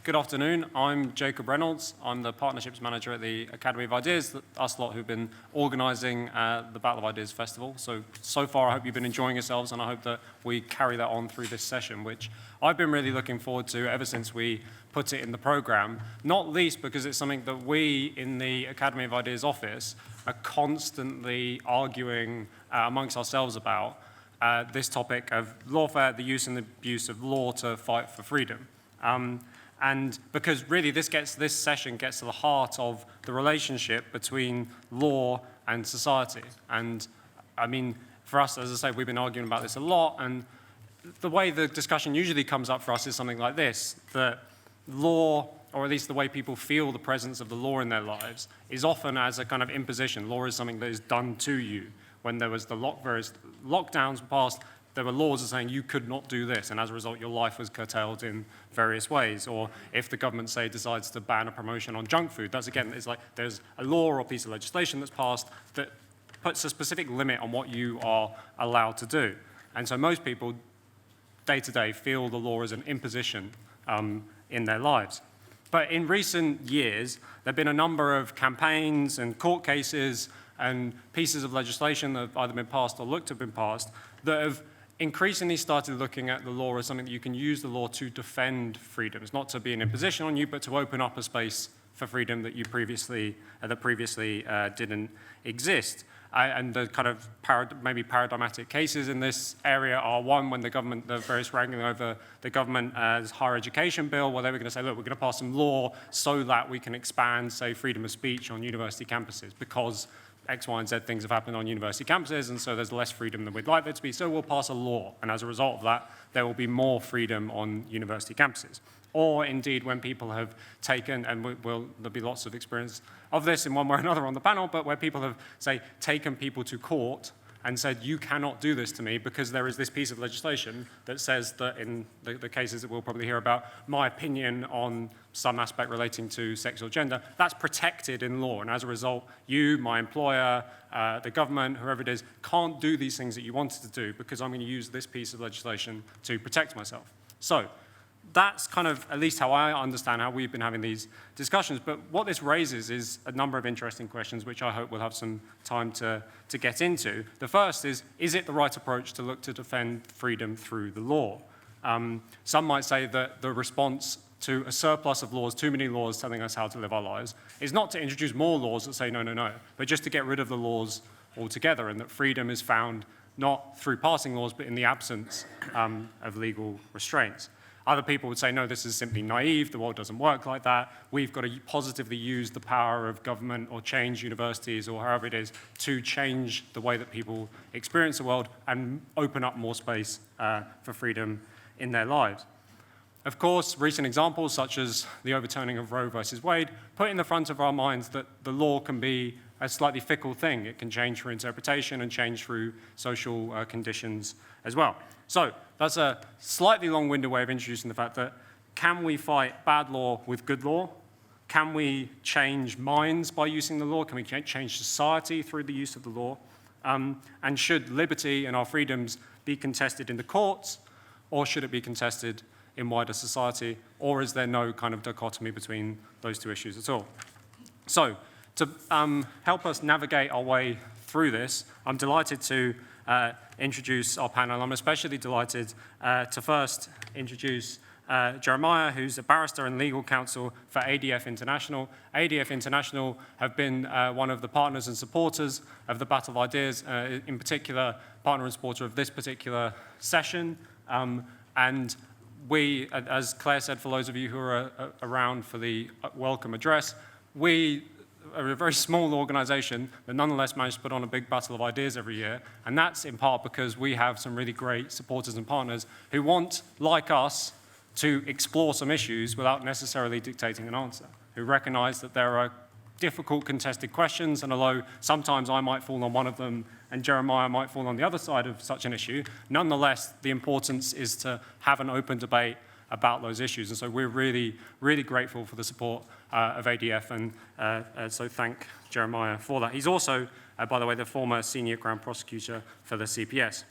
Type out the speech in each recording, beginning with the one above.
Good afternoon. I'm Jacob Reynolds. I'm the Partnerships Manager at the Academy of Ideas, us lot who've been organising the Battle of Ideas Festival. So far I hope you've been enjoying yourselves, and I hope that we carry that on through this session, which I've been really looking forward to ever since we put it in the programme, not least because it's something that we in the Academy of Ideas office are constantly arguing amongst ourselves about, this topic of lawfare, the use and the abuse of law to fight for freedom. And because really this session gets to the heart of the relationship between law and society. And I mean, for us, as I say, we've been arguing about this a lot, and the way the discussion usually comes up for us is something like this, that law, or at least the way people feel the presence of the law in their lives, is often as a kind of imposition. Law is something that is done to you. When there was various lockdowns passed, there were laws that saying you could not do this, and as a result, your life was curtailed in various ways. Or if the government, say, decides to ban a promotion on junk food, that's again, it's like there's a law or a piece of legislation that's passed that puts a specific limit on what you are allowed to do. And so most people, day to day, feel the law as an imposition in their lives. But in recent years, there have been a number of campaigns and court cases and pieces of legislation that have either been passed or looked to have been passed that have increasingly started looking at the law as something that you can use the law to defend freedoms, not to be an imposition on you, but to open up a space for freedom that you previously didn't exist. And the kind of maybe paradigmatic cases in this area are one when the various wrangling over the government's higher education bill, where they were going to say, look, we're going to pass some law so that we can expand, say, freedom of speech on university campuses, because X, Y, and Z things have happened on university campuses, and so there's less freedom than we'd like there to be, so we'll pass a law. And as a result of that, there will be more freedom on university campuses. Or indeed, when people have taken, and there'll be lots of experience of this in one way or another on the panel, but where people have, say, taken people to court and said, you cannot do this to me because there is this piece of legislation that says that in the cases that we'll probably hear about, my opinion on some aspect relating to sex or gender, that's protected in law. And as a result, you, my employer, the government, whoever it is, can't do these things that you wanted to do because I'm going to use this piece of legislation to protect myself. So that's kind of at least how I understand how we've been having these discussions. But what this raises is a number of interesting questions, which I hope we'll have some time to get into. The first is it the right approach to look to defend freedom through the law? Some might say that the response to a surplus of laws, too many laws telling us how to live our lives, is not to introduce more laws that say no, no, no, but just to get rid of the laws altogether, and that freedom is found not through passing laws, but in the absence of legal restraints. Other people would say, no, this is simply naive, the world doesn't work like that, we've got to positively use the power of government or change universities or however it is to change the way that people experience the world and open up more space for freedom in their lives. Of course, recent examples such as the overturning of Roe versus Wade put in the front of our minds that the law can be a slightly fickle thing. It can change through interpretation and change through social conditions as well. So that's a slightly long-winded way of introducing the fact that can we fight bad law with good law? Can we change minds by using the law? Can we change society through the use of the law? And should liberty and our freedoms be contested in the courts, or should it be contested in wider society, or is there no kind of dichotomy between those two issues at all? So to help us navigate our way through this, I'm delighted to introduce our panel. I'm especially delighted to first introduce Jeremiah, who's a barrister and legal counsel for ADF International. ADF International have been one of the partners and supporters of the Battle of Ideas, in particular, partner and supporter of this particular session. And we, as Claire said, for those of you who are around for the welcome address, we are a very small organization that nonetheless managed to put on a big Battle of Ideas every year. And that's in part because we have some really great supporters and partners who want, like us, to explore some issues without necessarily dictating an answer, who recognize that there are difficult contested questions, and although sometimes I might fall on one of them and Jeremiah might fall on the other side of such an issue, nonetheless, the importance is to have an open debate about those issues. And so we're really, really grateful for the support of ADF, and so thank Jeremiah for that. He's also, by the way, the former senior Crown Prosecutor for the CPS.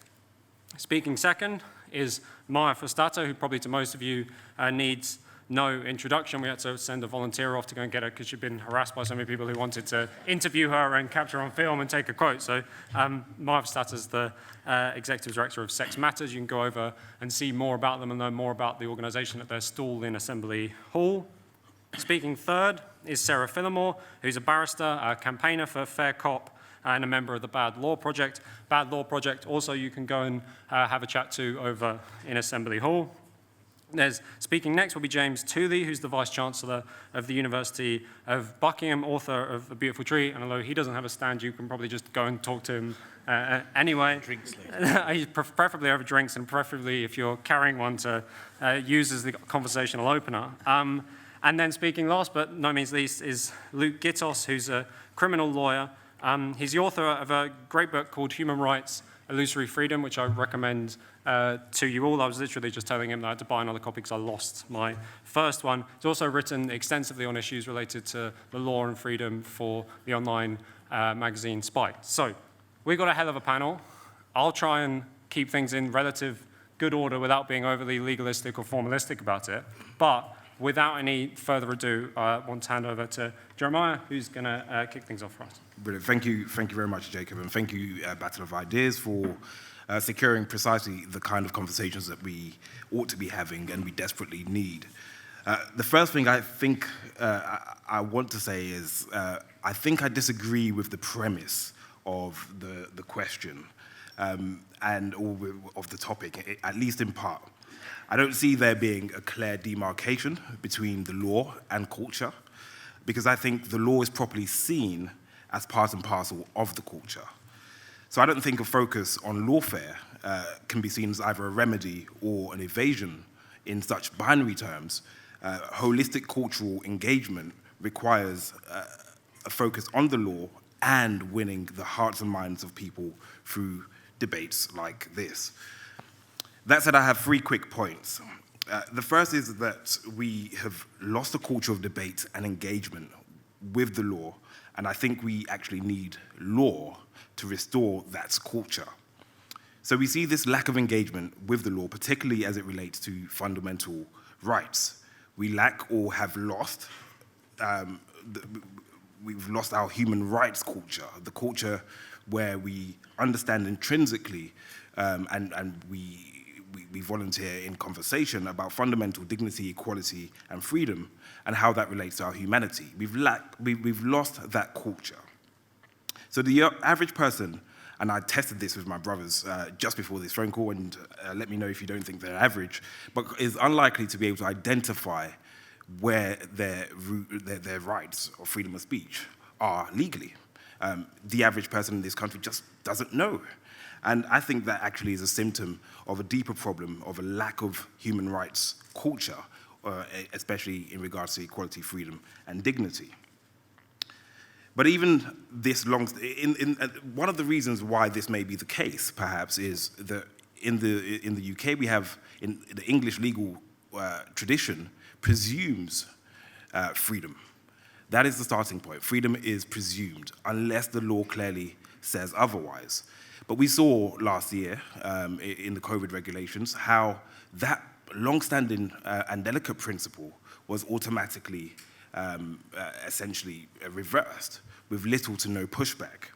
Speaking second is Maya Forstater, who probably to most of you needs no introduction. We had to send a volunteer off to go and get her because she'd been harassed by so many people who wanted to interview her and capture her on film and take a quote. So Marv Statter's the Executive Director of Sex Matters. You can go over and see more about them and learn more about the organization at their stall in Assembly Hall. Speaking third is Sarah Phillimore, who's a barrister, a campaigner for Fair Cop, and a member of the Bad Law Project. Bad Law Project also you can go and have a chat to over in Assembly Hall. Speaking next will be James Tooley, who's the Vice-Chancellor of the University of Buckingham, author of A Beautiful Tree, and although he doesn't have a stand, you can probably just go and talk to him anyway. Drinks later. Preferably over drinks, and preferably if you're carrying one to use as the conversational opener. And then speaking last but no means least is Luke Gittos, who's a criminal lawyer. He's the author of a great book called Human Rights, Illusory Freedom, which I recommend to you all. I was literally just telling him that I had to buy another copy because I lost my first one. He's also written extensively on issues related to the law and freedom for the online magazine Spike. So we've got a hell of a panel. I'll try and keep things in relative good order without being overly legalistic or formalistic about it. But without any further ado, I want to hand over to Jeremiah, who's going to kick things off for us. Brilliant. Thank you very much, Jacob, and thank you, Battle of Ideas, for securing precisely the kind of conversations that we ought to be having and we desperately need. The first thing I think I want to say is I think I disagree with the premise of the question and of the topic, at least in part. I don't see there being a clear demarcation between the law and culture, because I think the law is properly seen as part and parcel of the culture. So I don't think a focus on lawfare can be seen as either a remedy or an evasion in such binary terms. Holistic cultural engagement requires a focus on the law and winning the hearts and minds of people through debates like this. That said, I have 3 quick points. The first is that we have lost a culture of debate and engagement with the law, and I think we actually need law to restore that culture. So we see this lack of engagement with the law, particularly as it relates to fundamental rights. We lack or have lost, we've lost our human rights culture, the culture where we understand intrinsically and we volunteer in conversation about fundamental dignity, equality, and freedom, and how that relates to our humanity. We've lost that culture. So the average person, and I tested this with my brothers just before this phone call, and let me know if you don't think they're average, but is unlikely to be able to identify where their rights or freedom of speech are legally. The average person in this country just doesn't know. And I think that actually is a symptom of a deeper problem of a lack of human rights culture, especially in regards to equality, freedom, and dignity. But even this one of the reasons why this may be the case, perhaps, is that in the UK we have, in the English legal tradition, presumes freedom. That is the starting point. Freedom is presumed, unless the law clearly says otherwise. But we saw last year in the COVID regulations how that long-standing and delicate principle was automatically, essentially reversed with little to no pushback.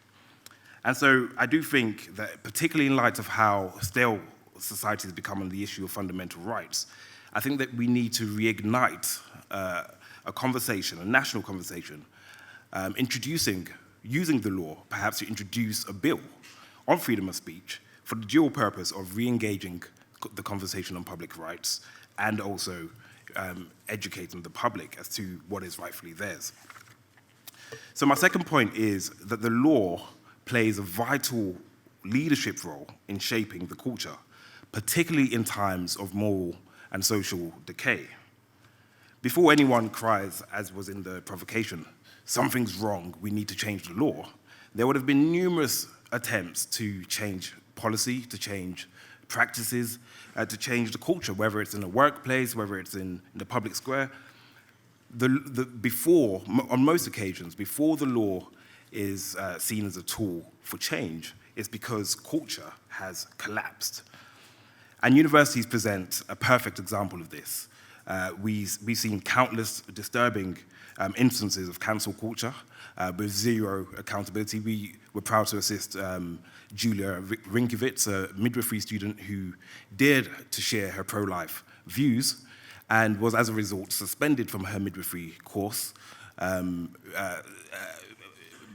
And so I do think that, particularly in light of how stale society has become on the issue of fundamental rights, I think that we need to reignite a conversation, a national conversation, using the law, perhaps to introduce a bill on freedom of speech for the dual purpose of re-engaging the conversation on public rights and also educating the public as to what is rightfully theirs. So my second point is that the law plays a vital leadership role in shaping the culture, particularly in times of moral and social decay. Before anyone cries, as was in the provocation, something's wrong, we need to change the law, there would have been numerous attempts to change policy, to change practices, to change the culture, whether it's in a workplace, whether it's in the public square. On most occasions, before the law is seen as a tool for change, it's because culture has collapsed. And universities present a perfect example of this. We've seen countless disturbing instances of cancel culture with zero accountability. We were proud to assist Julia Rinkiewicz, a midwifery student who dared to share her pro-life views and was, as a result, suspended from her midwifery course.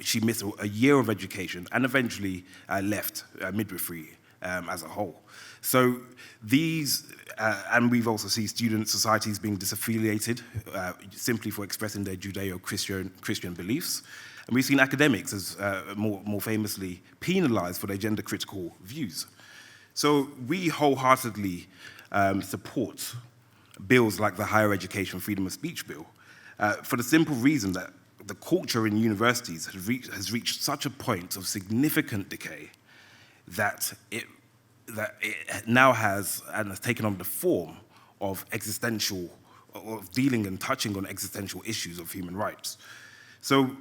She missed a year of education and eventually left midwifery as a whole. So these, and we've also seen student societies being disaffiliated simply for expressing their Judeo-Christian beliefs. And we've seen academics, as more famously, penalized for their gender-critical views. So we wholeheartedly support bills like the Higher Education Freedom of Speech Bill for the simple reason that the culture in universities has reached such a point of significant decay that it now has and has taken on the form of existential, of dealing and touching on existential issues of human rights. So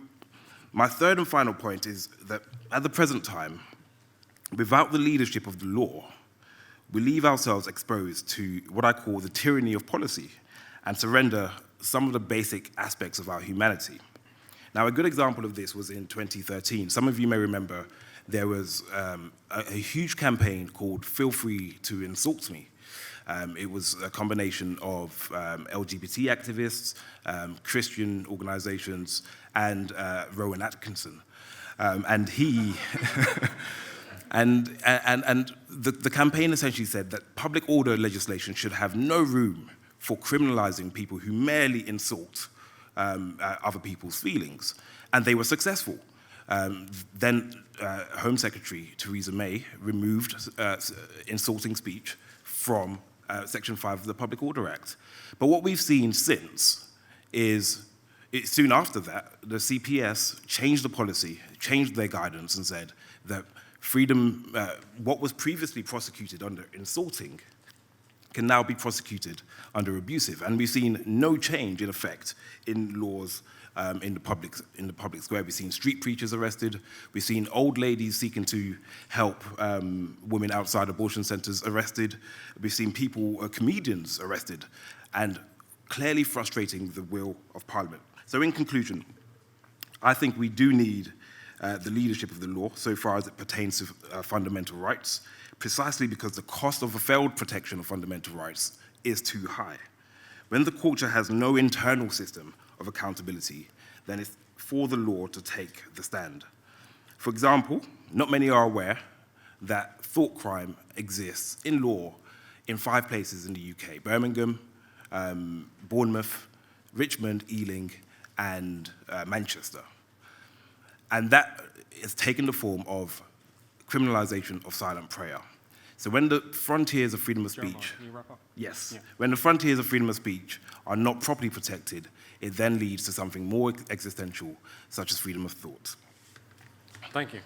my third and final point is that at the present time, without the leadership of the law, we leave ourselves exposed to what I call the tyranny of policy and surrender some of the basic aspects of our humanity. Now, a good example of this was in 2013. Some of you may remember there was a huge campaign called Feel Free to Insult Me. It was a combination of LGBT activists, Christian organizations, and Rowan Atkinson. And he, and the campaign essentially said that public order legislation should have no room for criminalizing people who merely insult other people's feelings. And they were successful. Then Home Secretary Theresa May removed insulting speech from Section 5 of the Public Order Act. But what we've seen since is, soon after that, the CPS changed the policy, changed their guidance and said that freedom, what was previously prosecuted under insulting, can now be prosecuted under abusive. And we've seen no change in effect in laws in the public square. We've seen street preachers arrested. We've seen old ladies seeking to help women outside abortion centers arrested. We've seen people, comedians arrested, and clearly frustrating the will of Parliament. So in conclusion, I think we do need the leadership of the law so far as it pertains to fundamental rights, precisely because the cost of a failed protection of fundamental rights is too high. When the culture has no internal system of accountability, then it's for the law to take the stand. For example, not many are aware that thought crime exists in law in 5 places in the UK: Birmingham, Bournemouth, Richmond, Ealing, and Manchester. And that is taken the form of criminalization of silent prayer. So when the frontiers of freedom of speech, can you wrap up? Yes, Yeah. when the frontiers of freedom of speech are not properly protected, it then leads to something more existential, such as freedom of thought. Thank you.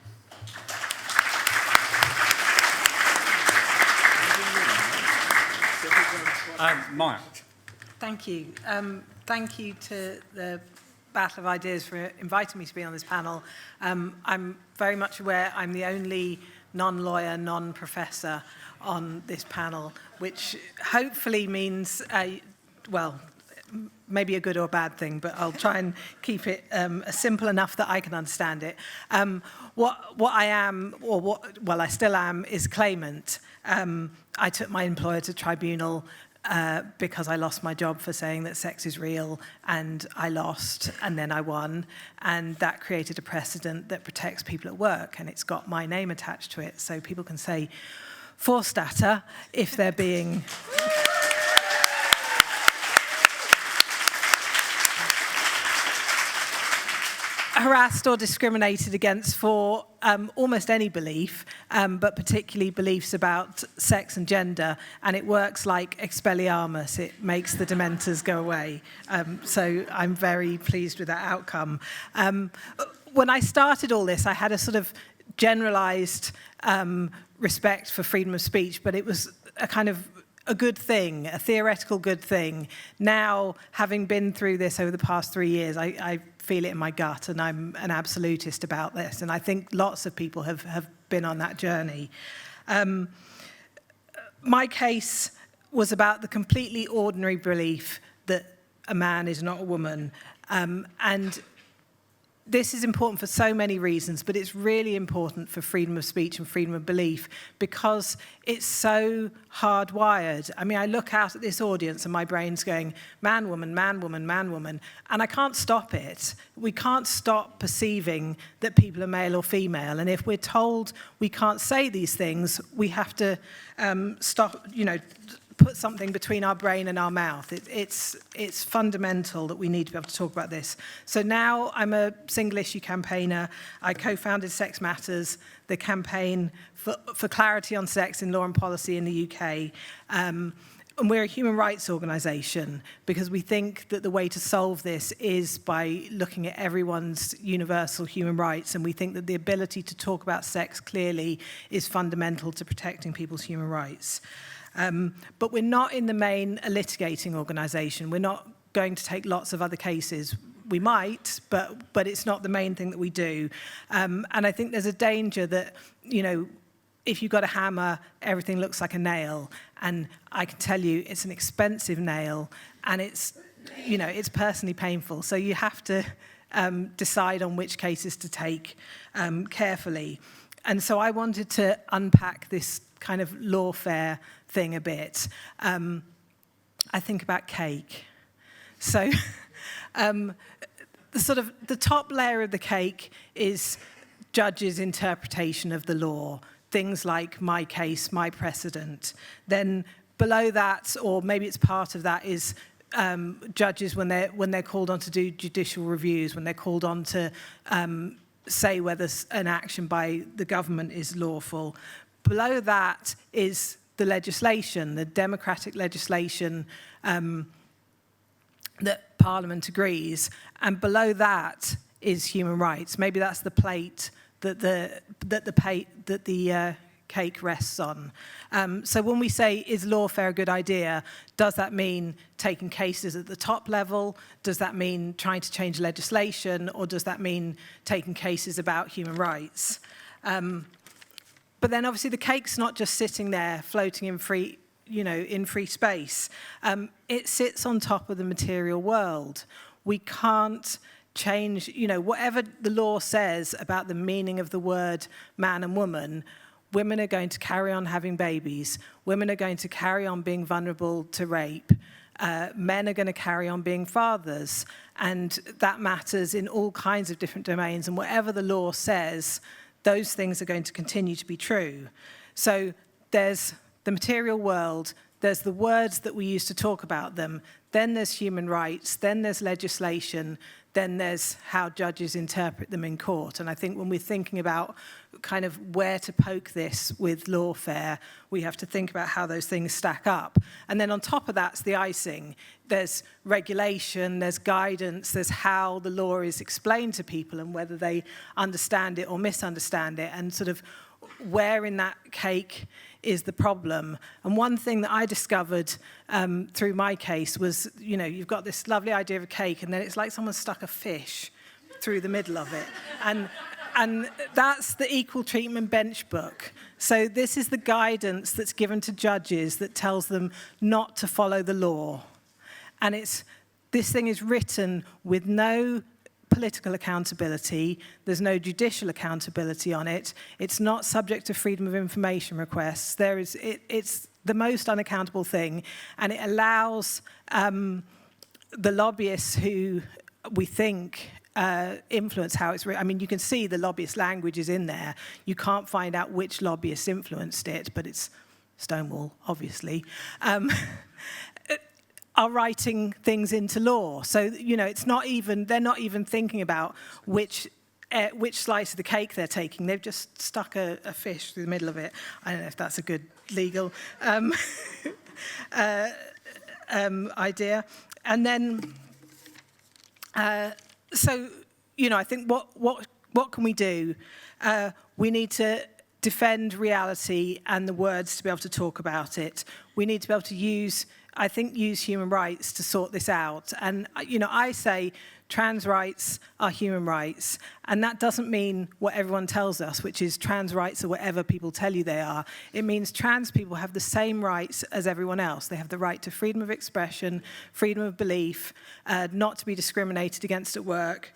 Maya. Thank you. Thank you to the Battle of Ideas for inviting me to be on this panel. I'm very much aware I'm the only non-lawyer, non-professor on this panel, which hopefully means, well, maybe a good or bad thing, but I'll try and keep it simple enough that I can understand it. What I am, or well, I still am, is claimant. I took my employer to tribunal because I lost my job for saying that sex is real, and I lost, and then I won, and that created a precedent that protects people at work, and it's got my name attached to it, so people can say Forstater if they're being harassed or discriminated against for almost any belief, but particularly beliefs about sex and gender, and it works like Expelliarmus. It makes the dementors go away. So I'm very pleased with that outcome. When I started all this, I had a sort of generalized respect for freedom of speech, but it was a kind of a good thing, a theoretical good thing. Now, having been through this over the past 3 years, I feel it in my gut, and I'm an absolutist about this, and I think lots of people have been on that journey. My case was about the completely ordinary belief that a man is not a woman. And this is important for so many reasons, but it's really important for freedom of speech and freedom of belief because it's so hardwired. I mean, I look out at this audience and my brain's going, man, woman, man, woman, man, woman, and I can't stop it. We can't stop perceiving that people are male or female, and if we're told we can't say these things, we have to stop, put something between our brain and our mouth. It's fundamental that we need to be able to talk about this. So now I'm a single-issue campaigner. I co-founded Sex Matters, the campaign for clarity on sex in law and policy in the UK. And we're a human rights organisation because we think that the way to solve this is by looking at everyone's universal human rights, and we think that the ability to talk about sex clearly is fundamental to protecting people's human rights. But we're not in the main a litigating organisation. We're not going to take lots of other cases. We might, but it's not the main thing that we do. And I think there's a danger that, if you've got a hammer, everything looks like a nail. And I can tell you it's an expensive nail, and it's personally painful. So you have to decide on which cases to take carefully. And so I wanted to unpack this kind of lawfare thing a bit. I think about cake. So the top layer of the cake is judges' interpretation of the law, things like my case, my precedent. Then below that, or maybe it's part of that, is judges when they're called on to do judicial reviews, when they're called on to say whether an action by the government is lawful. Below that is the legislation, the democratic legislation that Parliament agrees, and below that is human rights. Maybe that's the plate that the cake rests on. So when we say, is lawfare a good idea, does that mean taking cases at the top level? Does that mean trying to change legislation? Or does that mean taking cases about human rights? But then obviously the cake's not just sitting there floating in free space. It sits on top of the material world. We can't change, whatever the law says about the meaning of the word man and woman, women are going to carry on having babies. Women are going to carry on being vulnerable to rape. Men are going to carry on being fathers. And that matters in all kinds of different domains. And whatever the law says, those things are going to continue to be true. So there's the material world, there's the words that we use to talk about them, then there's human rights, then there's legislation, then there's how judges interpret them in court. And I think when we're thinking about kind of where to poke this with lawfare, we have to think about how those things stack up. And then on top of that's the icing. There's regulation, there's guidance, there's how the law is explained to people and whether they understand it or misunderstand it, and sort of where in that cake is the problem. And one thing that I discovered through my case was, you've got this lovely idea of a cake, and then it's like someone stuck a fish through the middle of it. And that's the equal treatment bench book. So this is the guidance that's given to judges that tells them not to follow the law. And this thing is written with no political accountability. There's no judicial accountability on it. It's not subject to freedom of information requests. It's the most unaccountable thing, and it allows the lobbyists who we think influence how it's written. I mean, you can see the lobbyist language is in there. You can't find out which lobbyists influenced it, but it's Stonewall, obviously. Are writing things into law. So, they're not even thinking about which slice of the cake they're taking. They've just stuck a fish through the middle of it. I don't know if that's a good legal idea. And then, I think what can we do? We need to defend reality and the words to be able to talk about it. We need to be able to use I think, use human rights to sort this out. And, you know, I say trans rights are human rights. And that doesn't mean what everyone tells us, which is trans rights are whatever people tell you they are. It means trans people have the same rights as everyone else. They have the right to freedom of expression, freedom of belief, not to be discriminated against at work,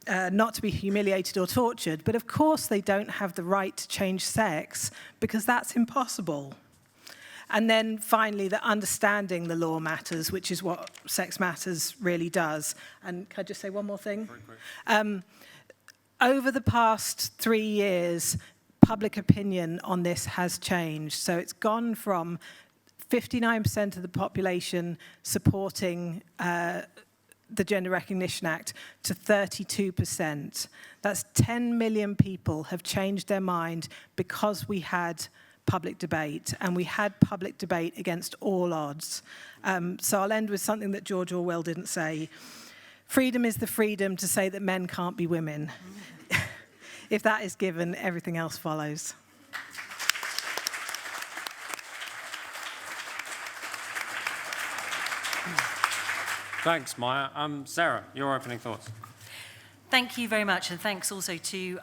not to be humiliated or tortured. But of course they don't have the right to change sex, because that's impossible. And then finally, the understanding the law matters, which is what Sex Matters really does. And can I just say one more thing? Over the past 3 years, public opinion on this has changed. So it's gone from 59% of the population supporting the Gender Recognition Act to 32%. That's 10 million people have changed their mind because we had public debate, and we had public debate against all odds. So I'll end with something that George Orwell didn't say. Freedom is the freedom to say that men can't be women. If that is given, everything else follows. Thanks, Maya. Sarah, your opening thoughts. Thank you very much, and thanks also to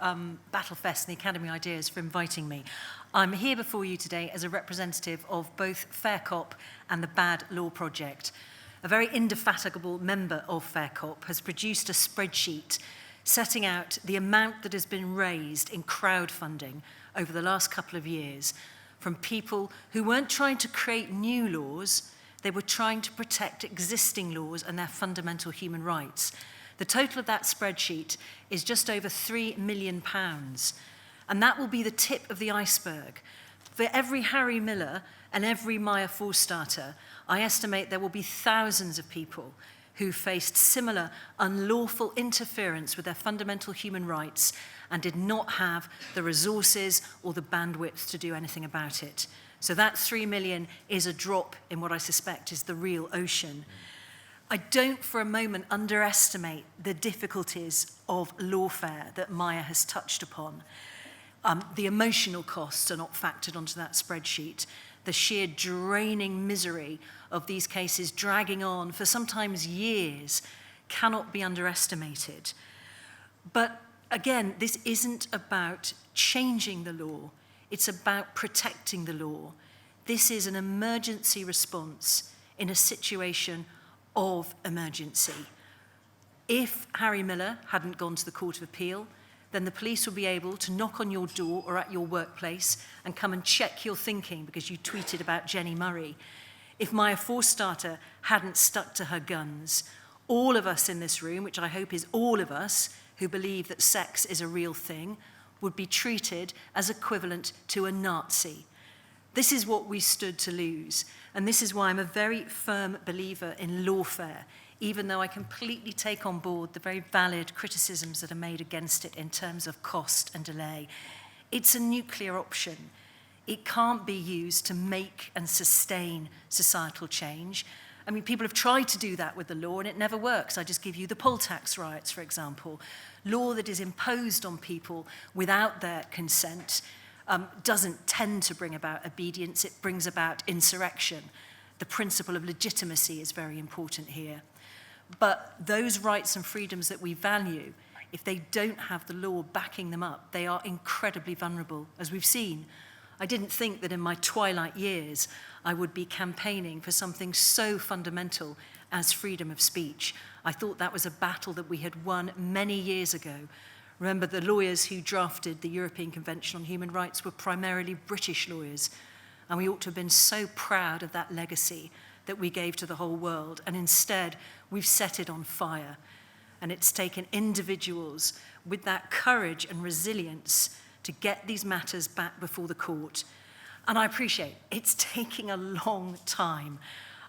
Battlefest and the Academy Ideas for inviting me. I'm here before you today as a representative of both Fair Cop and the Bad Law Project. A very indefatigable member of Fair Cop has produced a spreadsheet setting out the amount that has been raised in crowdfunding over the last couple of years from people who weren't trying to create new laws, they were trying to protect existing laws and their fundamental human rights. The total of that spreadsheet is just over £3 million. And that will be the tip of the iceberg. For every Harry Miller and every Maya Forstater, I estimate there will be thousands of people who faced similar unlawful interference with their fundamental human rights and did not have the resources or the bandwidth to do anything about it. So that 3 million is a drop in what I suspect is the real ocean. I don't for a moment underestimate the difficulties of lawfare that Maya has touched upon. The emotional costs are not factored onto that spreadsheet. The sheer draining misery of these cases dragging on for sometimes years cannot be underestimated. But again, this isn't about changing the law. It's about protecting the law. This is an emergency response in a situation of emergency. If Harry Miller hadn't gone to the Court of Appeal, then the police will be able to knock on your door or at your workplace and come and check your thinking because you tweeted about Jenny Murray. If Maya Forstater hadn't stuck to her guns, all of us in this room, which I hope is all of us who believe that sex is a real thing, would be treated as equivalent to a Nazi. This is what we stood to lose, and this is why I'm a very firm believer in lawfare, even though I completely take on board the very valid criticisms that are made against it in terms of cost and delay. It's a nuclear option. It can't be used to make and sustain societal change. I mean, people have tried to do that with the law, and it never works. I just give you the poll tax riots, for example. Law that is imposed on people without their consent doesn't tend to bring about obedience, it brings about insurrection. The principle of legitimacy is very important here. But those rights and freedoms that we value, if they don't have the law backing them up, they are incredibly vulnerable, as we've seen. I didn't think that in my twilight years I would be campaigning for something so fundamental as freedom of speech. I thought that was a battle that we had won many years ago. Remember, the lawyers who drafted the European Convention on Human Rights were primarily British lawyers, and we ought to have been so proud of that legacy that we gave to the whole world, and instead we've set it on fire. And it's taken individuals with that courage and resilience to get these matters back before the court. And I appreciate it's taking a long time.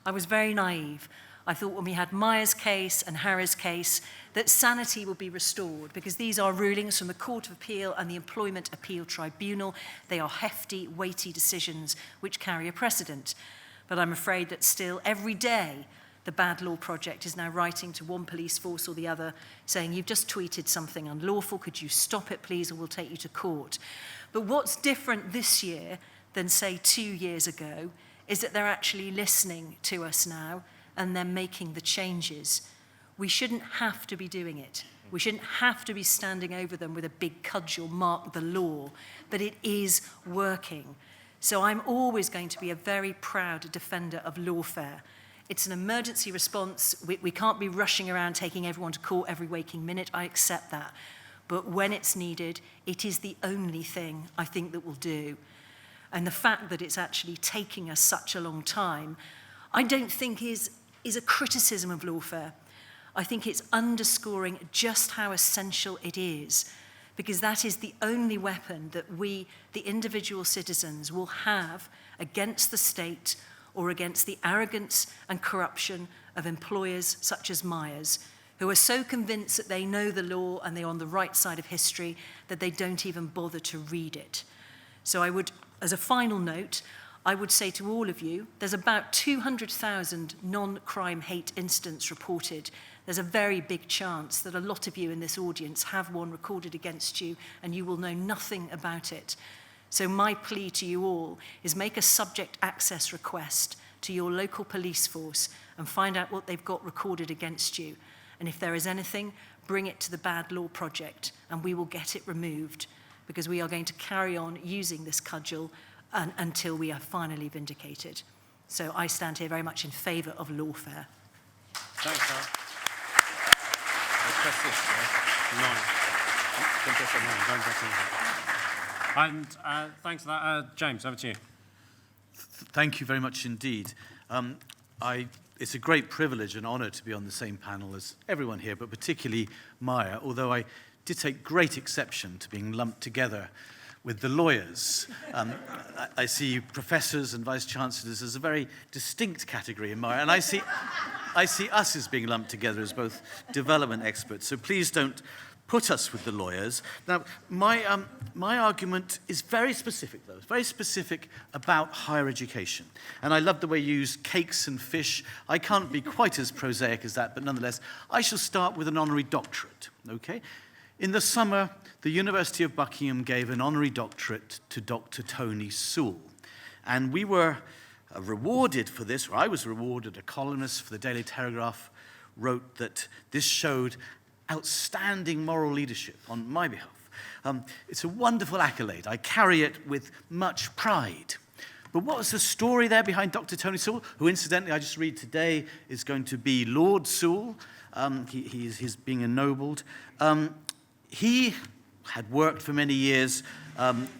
I was very naive. I thought when we had Maya's case and Harry's case that sanity would be restored because these are rulings from the Court of Appeal and the Employment Appeal Tribunal. They are hefty, weighty decisions which carry a precedent. But I'm afraid that still every day the Bad Law Project is now writing to one police force or the other saying, you've just tweeted something unlawful, could you stop it please, or we'll take you to court. But what's different this year than say 2 years ago is that they're actually listening to us now and they're making the changes. We shouldn't have to be doing it. We shouldn't have to be standing over them with a big cudgel, mark the law, but it is working. So I'm always going to be a very proud defender of lawfare. It's an emergency response. We can't be rushing around taking everyone to court every waking minute. I accept that. But when it's needed, it is the only thing I think that will do. And the fact that it's actually taking us such a long time, I don't think is a criticism of lawfare. I think it's underscoring just how essential it is, because that is the only weapon that we, the individual citizens, will have against the state or against the arrogance and corruption of employers such as Myers, who are so convinced that they know the law and they're on the right side of history that they don't even bother to read it. So I would, as a final note, I would say to all of you, there's about 200,000 non-crime hate incidents reported. There's a very big chance that a lot of you in this audience have one recorded against you and you will know nothing about it. So my plea to you all is make a subject access request to your local police force and find out what they've got recorded against you. And if there is anything, bring it to the Bad Law Project and we will get it removed, because we are going to carry on using this cudgel until we are finally vindicated. So I stand here very much in favour of lawfare. Thanks, Sarah. Press this, yeah? 9. Don't press the 9, don't press it. And thanks for that. James, over to you. Thank you very much indeed. It's a great privilege and honour to be on the same panel as everyone here, but particularly Maya, although I did take great exception to being lumped together with the lawyers. I see professors and vice-chancellors as a very distinct category in Maya, and I see us as being lumped together as both development experts, so please don't put us with the lawyers. Now, my argument is very specific, though. It's very specific about higher education. And I love the way you use cakes and fish. I can't be quite as prosaic as that, but nonetheless, I shall start with an honorary doctorate, okay? In the summer, the University of Buckingham gave an honorary doctorate to Dr. Tony Sewell. And we were rewarded for this, or I was rewarded. A columnist for the Daily Telegraph wrote that this showed outstanding moral leadership on my behalf. It's a wonderful accolade. I carry it with much pride. But what was the story there behind Dr. Tony Sewell, who incidentally I just read today is going to be Lord Sewell. He's being ennobled. He had worked for many years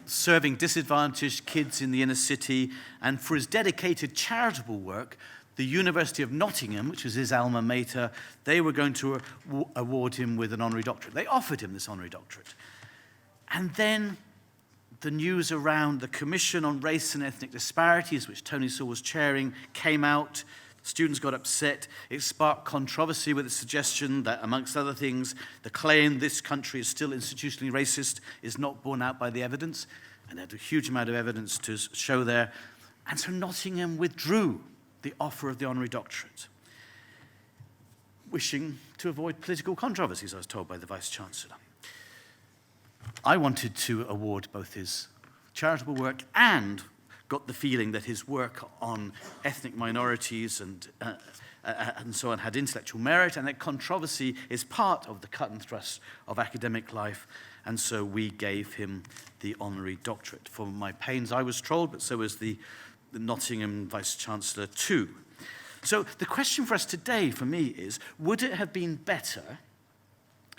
serving disadvantaged kids in the inner city, and for his dedicated charitable work, the University of Nottingham, which was his alma mater, they were going to award him with an honorary doctorate. They offered him this honorary doctorate. And then the news around the Commission on Race and Ethnic Disparities, which Tony Sewell was chairing, came out. Students got upset. It sparked controversy with the suggestion that, amongst other things, the claim this country is still institutionally racist is not borne out by the evidence. And they had a huge amount of evidence to show there. And so Nottingham withdrew the offer of the honorary doctorate, wishing to avoid political controversies, I was told by the Vice-Chancellor. I wanted to award both his charitable work and got the feeling that his work on ethnic minorities and so on had intellectual merit, and that controversy is part of the cut and thrust of academic life, and so we gave him the honorary doctorate. For my pains, I was trolled, but so was the Nottingham Vice-Chancellor too. So the question for us today, for me, is, would it have been better,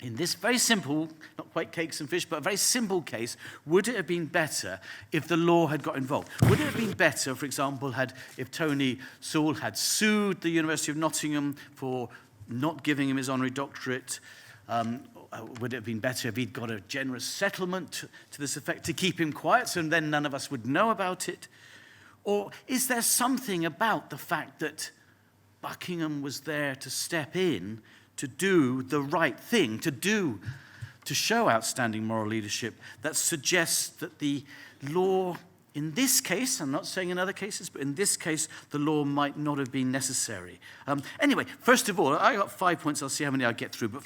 in this very simple, not quite cakes and fish, but a very simple case, would it have been better if the law had got involved? Would it have been better, for example, if Tony Sewell had sued the University of Nottingham for not giving him his honorary doctorate? Would it have been better if he'd got a generous settlement to this effect to keep him quiet, so then none of us would know about it? Or is there something about the fact that Buckingham was there to step in, to do the right thing, to show outstanding moral leadership, that suggests that the law In this case, I'm not saying in other cases, but in this case, the law might not have been necessary. Anyway, first of all, I got 5 points. I'll see how many I get through. But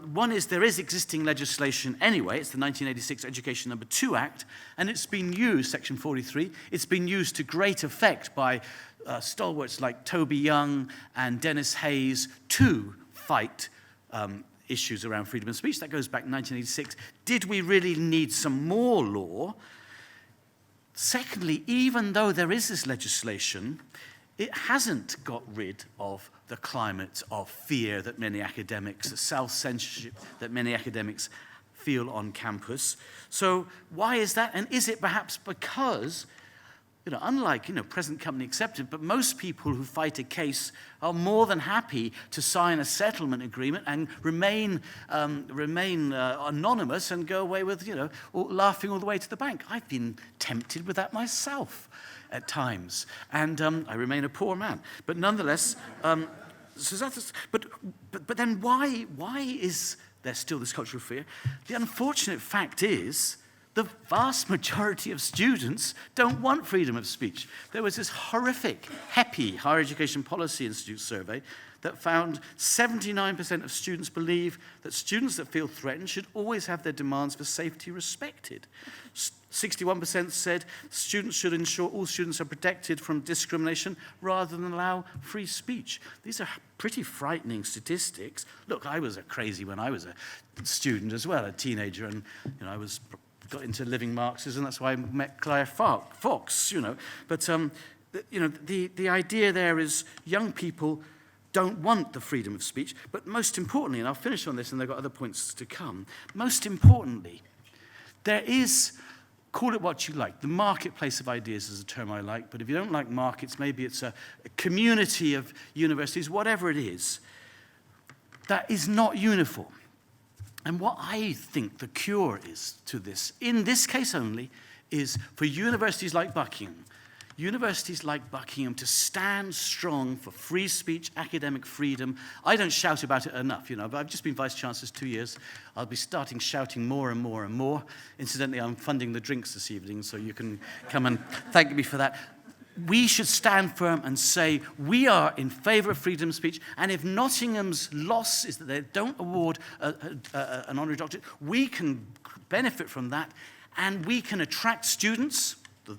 one is there is existing legislation anyway. It's the 1986 Education No. 2 Act, and it's been used, Section 43, it's been used to great effect by stalwarts like Toby Young and Dennis Hayes to fight issues around freedom of speech. That goes back to 1986. Did we really need some more law? Secondly, even though there is this legislation, it hasn't got rid of the climate of fear that many academics, the self-censorship that many academics feel on campus. So why is that? And is it perhaps because, unlike, present company accepted, but most people who fight a case are more than happy to sign a settlement agreement and remain anonymous and go away with, laughing all the way to the bank. I've been tempted with that myself at times, and I remain a poor man. But nonetheless, but then why is there still this culture of fear? The unfortunate fact is, the vast majority of students don't want freedom of speech. There was this horrific HEPI, Higher Education Policy Institute survey, that found 79% of students believe that students that feel threatened should always have their demands for safety respected. 61% said students should ensure all students are protected from discrimination rather than allow free speech. These are pretty frightening statistics. Look, I was crazy when I was a student as well, a teenager, and I got into living Marxism. That's why I met Claire Fox, But the idea there is young people don't want the freedom of speech. But most importantly, and I'll finish on this, and I've got other points to come. Most importantly, there is, call it what you like. The marketplace of ideas is a term I like. But if you don't like markets, maybe it's a community of universities, whatever it is, that is not uniform. And what I think the cure is to this, in this case only, is for universities like Buckingham to stand strong for free speech, academic freedom. I don't shout about it enough, but I've just been Vice-Chancellor 2 years. I'll be starting shouting more and more and more. Incidentally, I'm funding the drinks this evening, so you can come and thank me for that. We should stand firm and say we are in favour of freedom of speech, and if Nottingham's loss is that they don't award an honorary doctorate, we can benefit from that, and we can attract students.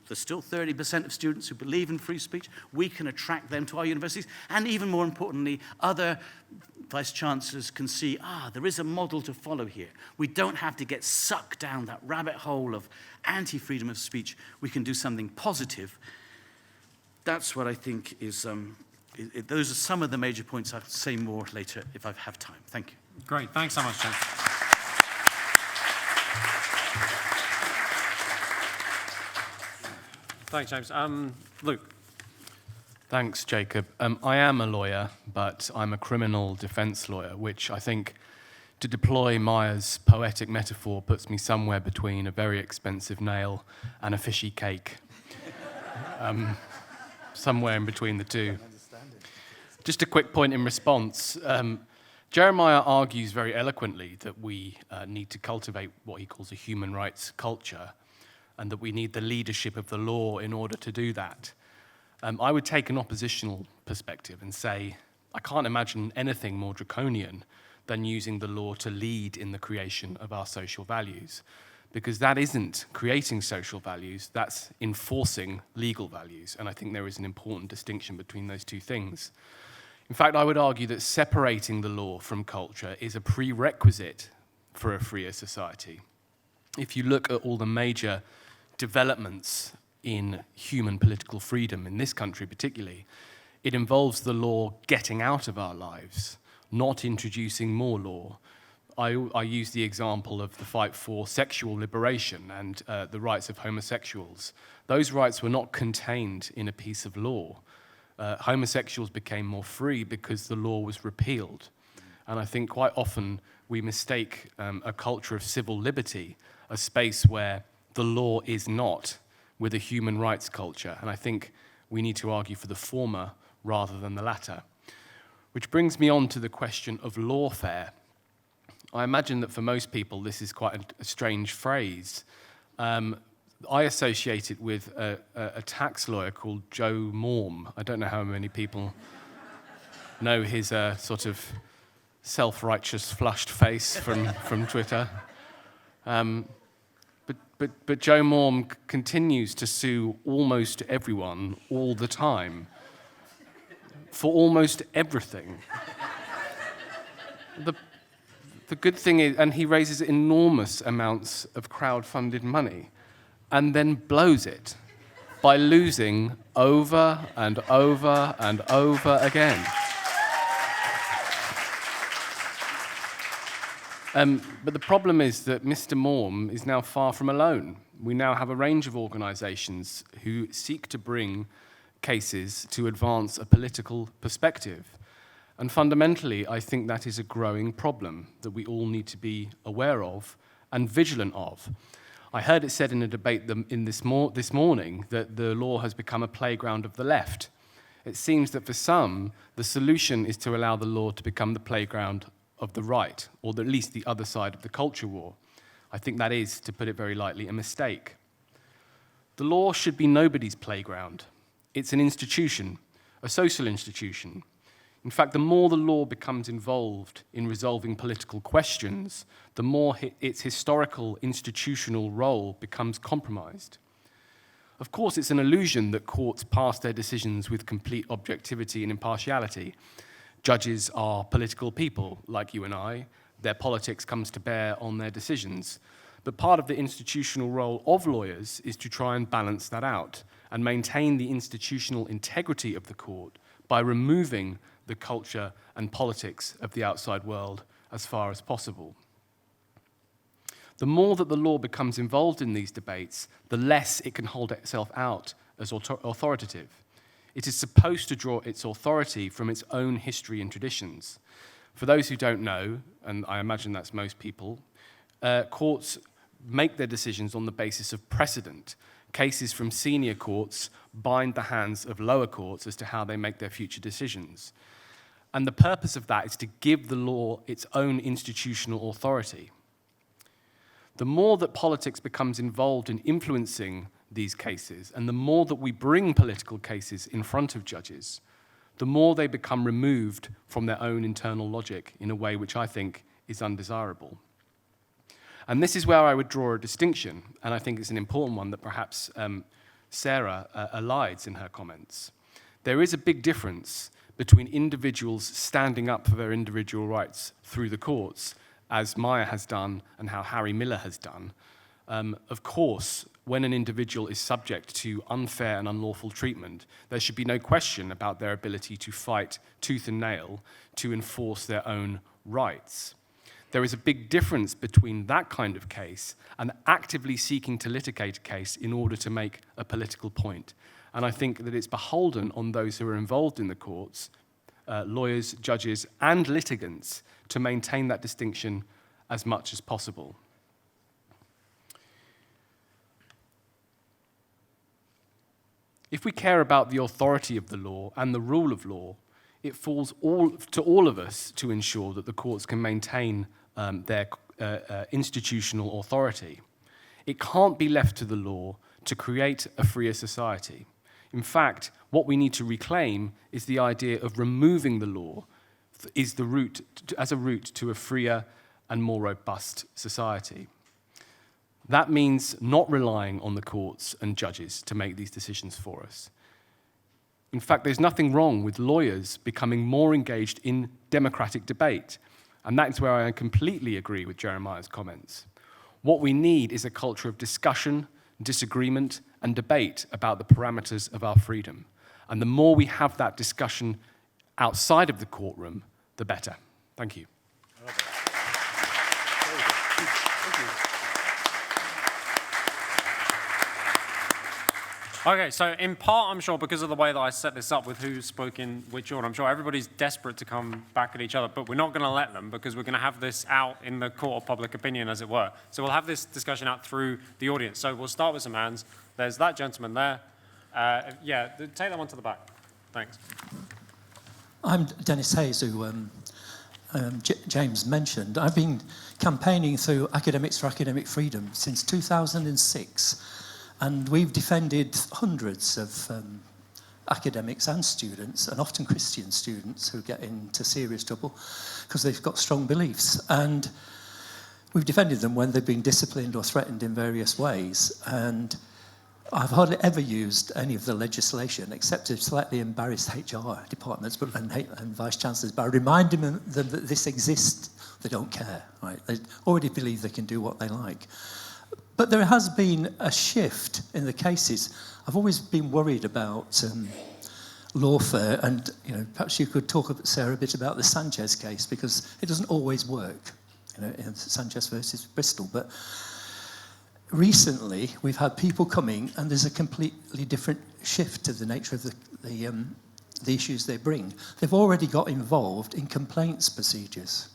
There's still 30% of students who believe in free speech. We can attract them to our universities, and even more importantly, other vice-chancellors can see, there is a model to follow here. We don't have to get sucked down that rabbit hole of anti-freedom of speech. We can do something positive. That's what I think is, those are some of the major points. I'll say more later if I have time. Thank you. Great, thanks so much, James. Thanks, James. Luke. Thanks, Jacob. I am a lawyer, but I'm a criminal defense lawyer, which I think, to deploy Maya's poetic metaphor, puts me somewhere between a very expensive nail and a fishy cake. Somewhere in between the two. Just a quick point in response. Jeremiah argues very eloquently that we need to cultivate what he calls a human rights culture, and that we need the leadership of the law in order to do that. I would take an oppositional perspective and say, I can't imagine anything more draconian than using the law to lead in the creation of our social values. Because that isn't creating social values, that's enforcing legal values. And I think there is an important distinction between those two things. In fact, I would argue that separating the law from culture is a prerequisite for a freer society. If you look at all the major developments in human political freedom, in this country particularly, it involves the law getting out of our lives, not introducing more law. I use the example of the fight for sexual liberation and the rights of homosexuals. Those rights were not contained in a piece of law. Homosexuals became more free because the law was repealed. And I think quite often we mistake a culture of civil liberty, a space where the law is not, with a human rights culture. And I think we need to argue for the former rather than the latter. Which brings me on to the question of lawfare. I imagine that for most people, this is quite a strange phrase. I associate it with a tax lawyer called Joe Morm. I don't know how many people know his sort of self-righteous flushed face from Twitter. But Joe Morm continues to sue almost everyone all the time for almost everything. The good thing is, and he raises enormous amounts of crowd-funded money and then blows it by losing over and over and over again. But the problem is that Mr. Morm is now far from alone. We now have a range of organisations who seek to bring cases to advance a political perspective. And fundamentally, I think that is a growing problem that we all need to be aware of and vigilant of. I heard it said in a debate this morning that the law has become a playground of the left. It seems that for some, the solution is to allow the law to become the playground of the right, or at least the other side of the culture war. I think that is, to put it very lightly, a mistake. The law should be nobody's playground. It's an institution, a social institution. In fact, the more the law becomes involved in resolving political questions, the more its historical institutional role becomes compromised. Of course, it's an illusion that courts pass their decisions with complete objectivity and impartiality. Judges are political people, like you and I. Their politics comes to bear on their decisions. But part of the institutional role of lawyers is to try and balance that out and maintain the institutional integrity of the court by removing the culture and politics of the outside world as far as possible. The more that the law becomes involved in these debates, the less it can hold itself out as authoritative. It is supposed to draw its authority from its own history and traditions. For those who don't know, and I imagine that's most people, courts make their decisions on the basis of precedent. Cases from senior courts bind the hands of lower courts as to how they make their future decisions. And the purpose of that is to give the law its own institutional authority. The more that politics becomes involved in influencing these cases, and the more that we bring political cases in front of judges, the more they become removed from their own internal logic in a way which I think is undesirable. And this is where I would draw a distinction, and I think it's an important one that perhaps Sarah elides in her comments. There is a big difference between individuals standing up for their individual rights through the courts, as Maya has done and how Harry Miller has done. Of course, when an individual is subject to unfair and unlawful treatment, there should be no question about their ability to fight tooth and nail to enforce their own rights. There is a big difference between that kind of case and actively seeking to litigate a case in order to make a political point. And I think that it's beholden on those who are involved in the courts, lawyers, judges, and litigants, to maintain that distinction as much as possible. If we care about the authority of the law and the rule of law, it falls to all of us to ensure that the courts can maintain their institutional authority. It can't be left to the law to create a freer society. In fact, what we need to reclaim is the idea of removing the law as a route to a freer and more robust society. That means not relying on the courts and judges to make these decisions for us. In fact, there's nothing wrong with lawyers becoming more engaged in democratic debate, and that is where I completely agree with Jeremiah's comments. What we need is a culture of discussion, disagreement, and debate about the parameters of our freedom. And the more we have that discussion outside of the courtroom, the better. Thank you. Okay, so in part, I'm sure, because of the way that I set this up with who spoke in which order, I'm sure everybody's desperate to come back at each other, but we're not going to let them because we're going to have this out in the court of public opinion, as it were. So we'll have this discussion out through the audience. So we'll start with some hands. There's that gentleman there. Yeah, take that one to the back. Thanks. I'm Dennis Hayes, who James mentioned. I've been campaigning through Academics for Academic Freedom since 2006. And we've defended hundreds of academics and students, and often Christian students, who get into serious trouble because they've got strong beliefs. And we've defended them when they've been disciplined or threatened in various ways. And I've hardly ever used any of the legislation, except to slightly embarrass HR departments and vice-chancellors by reminding them that this exists. They don't care, right? They already believe they can do what they like. But there has been a shift in the cases. I've always been worried about lawfare, and perhaps you could talk, Sarah, a bit about the Sanchez case, because it doesn't always work, in Sanchez versus Bristol. But recently, we've had people coming, and there's a completely different shift to the nature of the issues they bring. They've already got involved in complaints procedures.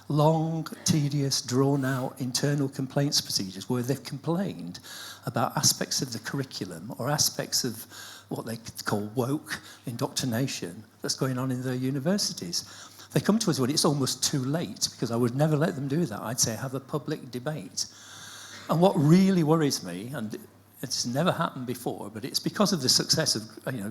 Long, tedious, drawn-out internal complaints procedures where they've complained about aspects of the curriculum or aspects of what they call woke indoctrination that's going on in their universities. They come to us when it's almost too late, because I would never let them do that. I'd say have a public debate. And what really worries me, and it's never happened before, but it's because of the success of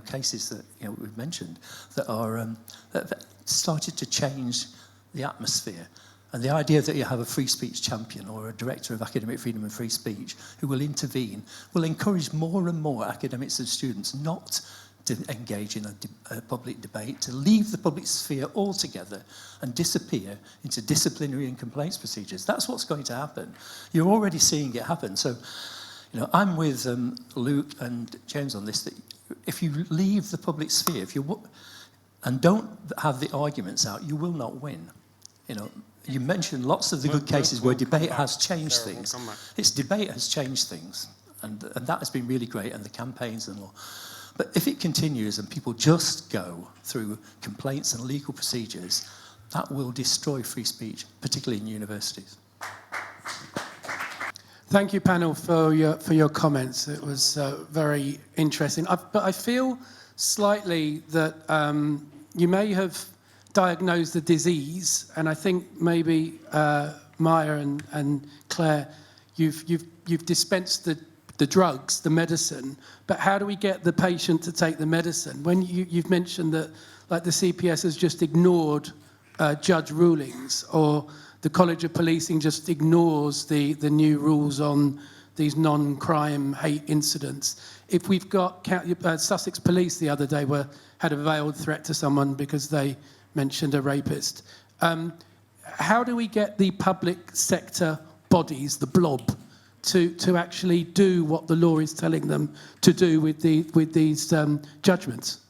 cases that we've mentioned that are that started to change the atmosphere. And the idea that you have a free speech champion or a director of academic freedom and free speech who will intervene will encourage more and more academics and students not to engage in a public debate, to leave the public sphere altogether and disappear into disciplinary and complaints procedures. That's what's going to happen. You're already seeing it happen. So, I'm with Luke and James on this, that if you leave the public sphere, and don't have the arguments out, you will not win. You mentioned lots of the good cases where debate has changed things. It's debate has changed things, and that has been really great, and the campaigns and all. But if it continues and people just go through complaints and legal procedures, that will destroy free speech, particularly in universities. Thank you, panel, for your comments. It was very interesting. But I feel slightly that you may have diagnosed the disease, and I think maybe Maya and Claire, you've dispensed the drugs, the medicine, but how do we get the patient to take the medicine? When you've mentioned that, like, the CPS has just ignored judge rulings, or the College of Policing just ignores the new rules on these non-crime hate incidents. If we've got Sussex Police the other day had a veiled threat to someone because they mentioned a rapist. How do we get the public sector bodies, the blob, to actually do what the law is telling them to do with these judgments?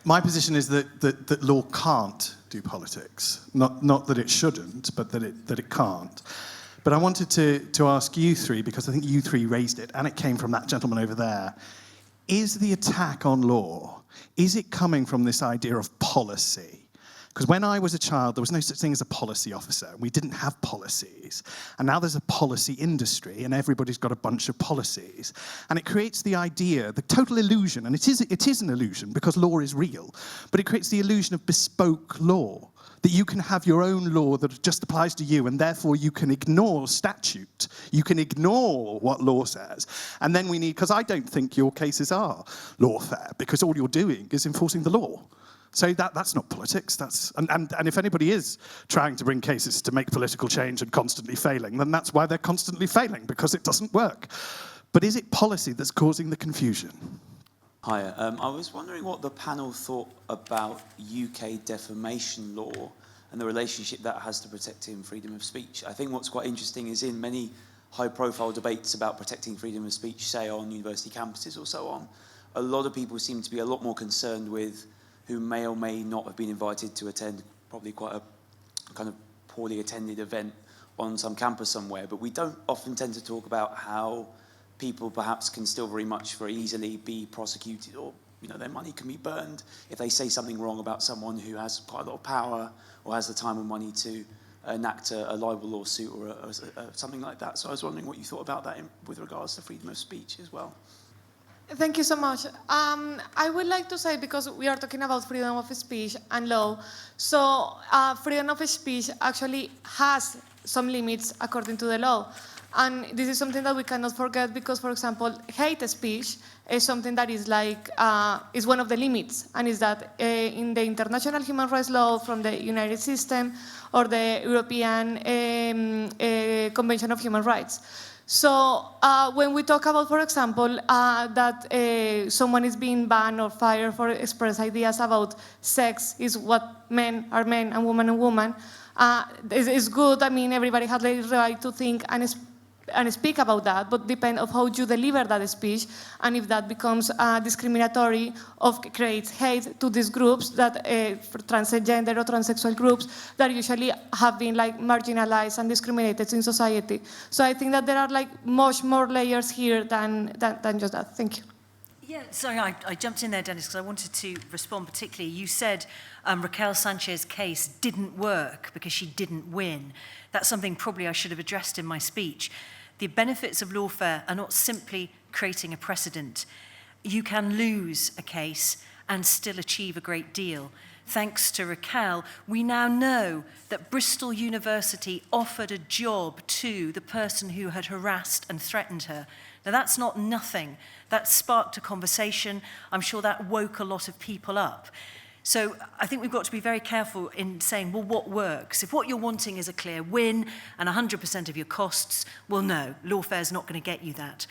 My position is that law can't do politics. Not that it shouldn't, but that it can't. But I wanted to ask you three, because I think you three raised it, and it came from that gentleman over there. Is the attack on law, is it coming from this idea of policy? Because when I was a child, there was no such thing as a policy officer. We didn't have policies. And now there's a policy industry, and everybody's got a bunch of policies. And it creates the idea, the total illusion, and it is an illusion because law is real, but it creates the illusion of bespoke law, that you can have your own law that just applies to you, and therefore you can ignore statute. You can ignore what law says. And then we need, because I don't think your cases are lawfare, because all you're doing is enforcing the law. So that's not politics. And if anybody is trying to bring cases to make political change and constantly failing, then that's why they're constantly failing, because it doesn't work. But is it policy that's causing the confusion? Hi, I was wondering what the panel thought about UK defamation law and the relationship that has to protecting freedom of speech. I think what's quite interesting is in many high-profile debates about protecting freedom of speech, say on university campuses or so on, a lot of people seem to be a lot more concerned with who may or may not have been invited to attend probably quite a kind of poorly attended event on some campus somewhere. But we don't often tend to talk about how people perhaps can still very easily be prosecuted, or their money can be burned if they say something wrong about someone who has quite a lot of power or has the time and money to enact a libel lawsuit or something like that. So I was wondering what you thought about that with regards to freedom of speech as well. Thank you so much. I would like to say, because we are talking about freedom of speech and law, so freedom of speech actually has some limits according to the law. And this is something that we cannot forget because, for example, hate speech is something that is like, is one of the limits, and is that in the international human rights law from the United System or the European Convention of Human Rights. So when we talk about, for example, that someone is being banned or fired for express ideas about sex is what men are men and woman, it's good. I mean, everybody has the right to think and speak about that, but depend on how you deliver that speech, and if that becomes discriminatory or creates hate to these groups that for transgender or transsexual groups that usually have been like marginalized and discriminated in society. So I think that there are like much more layers here than just that. Thank you. Yeah, sorry, I jumped in there, Dennis, because I wanted to respond particularly. You said Raquel Sanchez's case didn't work because she didn't win. That's something probably I should have addressed in my speech. The benefits of lawfare are not simply creating a precedent. You can lose a case and still achieve a great deal. Thanks to Raquel, we now know that Bristol University offered a job to the person who had harassed and threatened her. Now, that's not nothing. That sparked a conversation. I'm sure that woke a lot of people up. So I think we've got to be very careful in saying, well, what works? If what you're wanting is a clear win and 100% of your costs, well, no, lawfare is not going to get you that.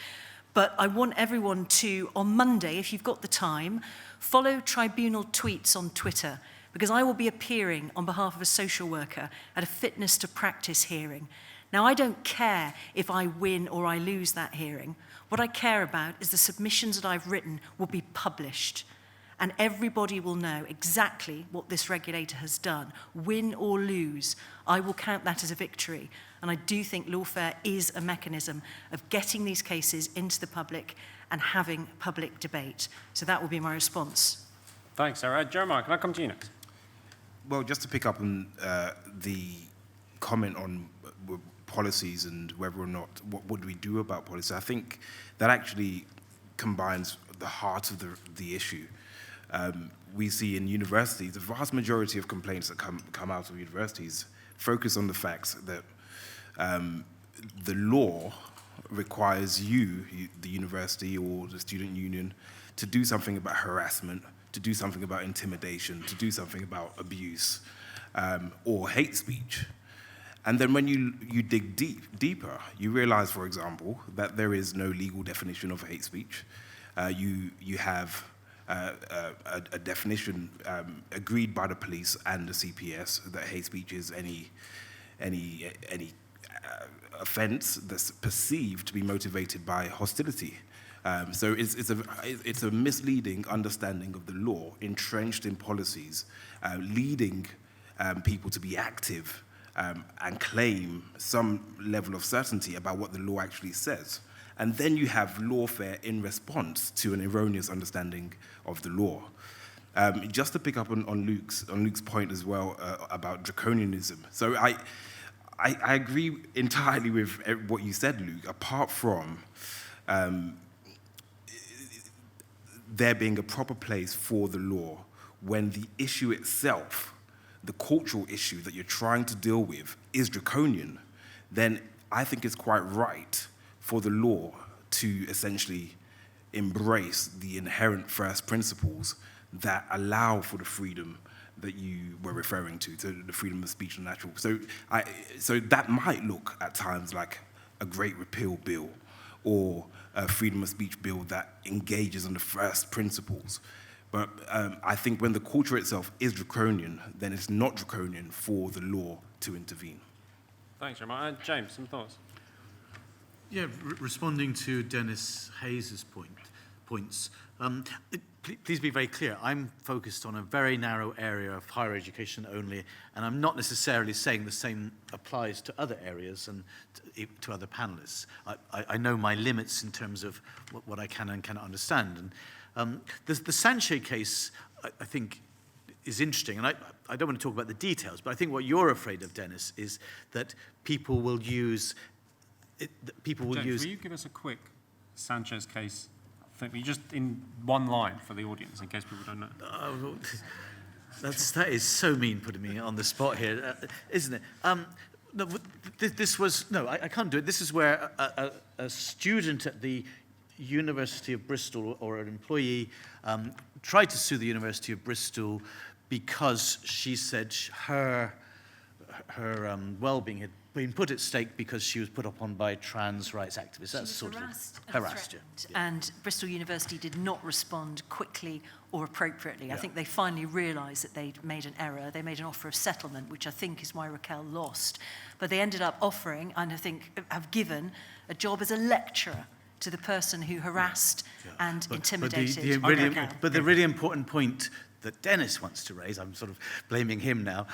But I want everyone to, on Monday, if you've got the time, follow tribunal tweets on Twitter, because I will be appearing on behalf of a social worker at a fitness to practice hearing. Now, I don't care if I win or I lose that hearing. What I care about is the submissions that I've written will be published, and everybody will know exactly what this regulator has done. Win or lose, I will count that as a victory. And I do think lawfare is a mechanism of getting these cases into the public and having public debate. So that will be my response. Thanks, Sarah. Jeremiah, can I come to you next? Well, just to pick up on the comment on policies and whether or not, what would we do about policy, I think that actually combines the heart of the issue. We see in universities, the vast majority of complaints that come out of universities focus on the fact that the law requires you, the university or the student union, to do something about harassment, to do something about intimidation, to do something about abuse or hate speech. And then when you dig deeper, you realize, for example, that there is no legal definition of hate speech. You have a definition agreed by the police and the CPS that hate speech is any offence that's perceived to be motivated by hostility. So it's a misleading understanding of the law, entrenched in policies, leading people to be active and claim some level of certainty about what the law actually says. And then you have lawfare in response to an erroneous understanding of the law. Just to pick up on Luke's point as well about draconianism. So I agree entirely with what you said, Luke, apart from there being a proper place for the law when the issue itself, the cultural issue that you're trying to deal with, is draconian, then I think it's quite right for the law to essentially embrace the inherent first principles that allow for the freedom that you were referring to the freedom of speech and natural. So that might look at times like a great repeal bill or a freedom of speech bill that engages on the first principles. But I think when the culture itself is draconian, then it's not draconian for the law to intervene. Thanks, Jeremiah. James, some thoughts? Yeah, responding to Dennis Hayes's points. Please be very clear. I'm focused on a very narrow area of higher education only, and I'm not necessarily saying the same applies to other areas and to other panelists. I know my limits in terms of what I can and cannot understand. And the Sanchez case, I think, is interesting, and I don't want to talk about the details, but I think what you're afraid of, Dennis, is that people will use. James, will you give us a quick Sanchez case? Just in one line for the audience, in case people don't know. That is so mean putting me on the spot here, isn't it? No, this was, no, I can't do it. This is where a student at the University of Bristol, or an employee, tried to sue the University of Bristol because she said her well-being had been put at stake because she was put upon by trans rights activists. That's She was harassed and harassed, threatened, and Bristol University did not respond quickly or appropriately. I think they finally realised that they'd made an error. They made an offer of settlement, which I think is why Raquel lost. But they ended up offering, and I think have given, a job as a lecturer to the person who harassed and intimidated Raquel. But the really important point that Dennis wants to raise, I'm sort of blaming him now,